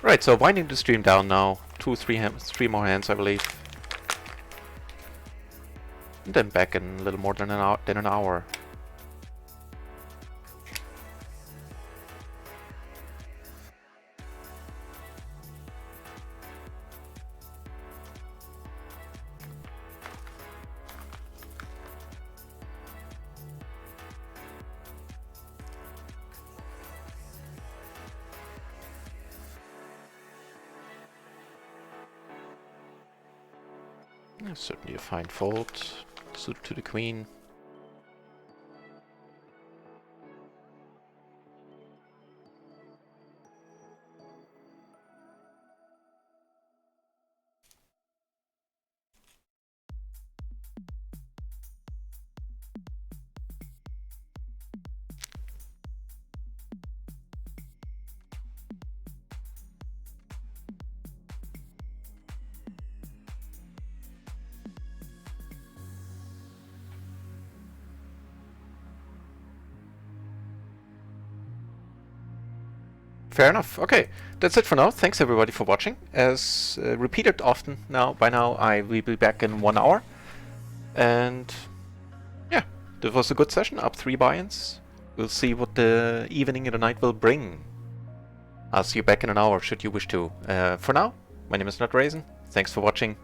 Right, so winding the stream down now. 3 more hands, I believe. And then back in a little more than an hour. Certainly a fine fold. Suit to the queen. Fair enough. Okay, that's it for now. Thanks everybody for watching. As repeated often now, by now I will be back in 1 hour. And yeah, that was a good session. Up 3 buy-ins. We'll see what the evening and the night will bring. I'll see you back in an hour should you wish to. For now, my name is NutRaisin. Thanks for watching.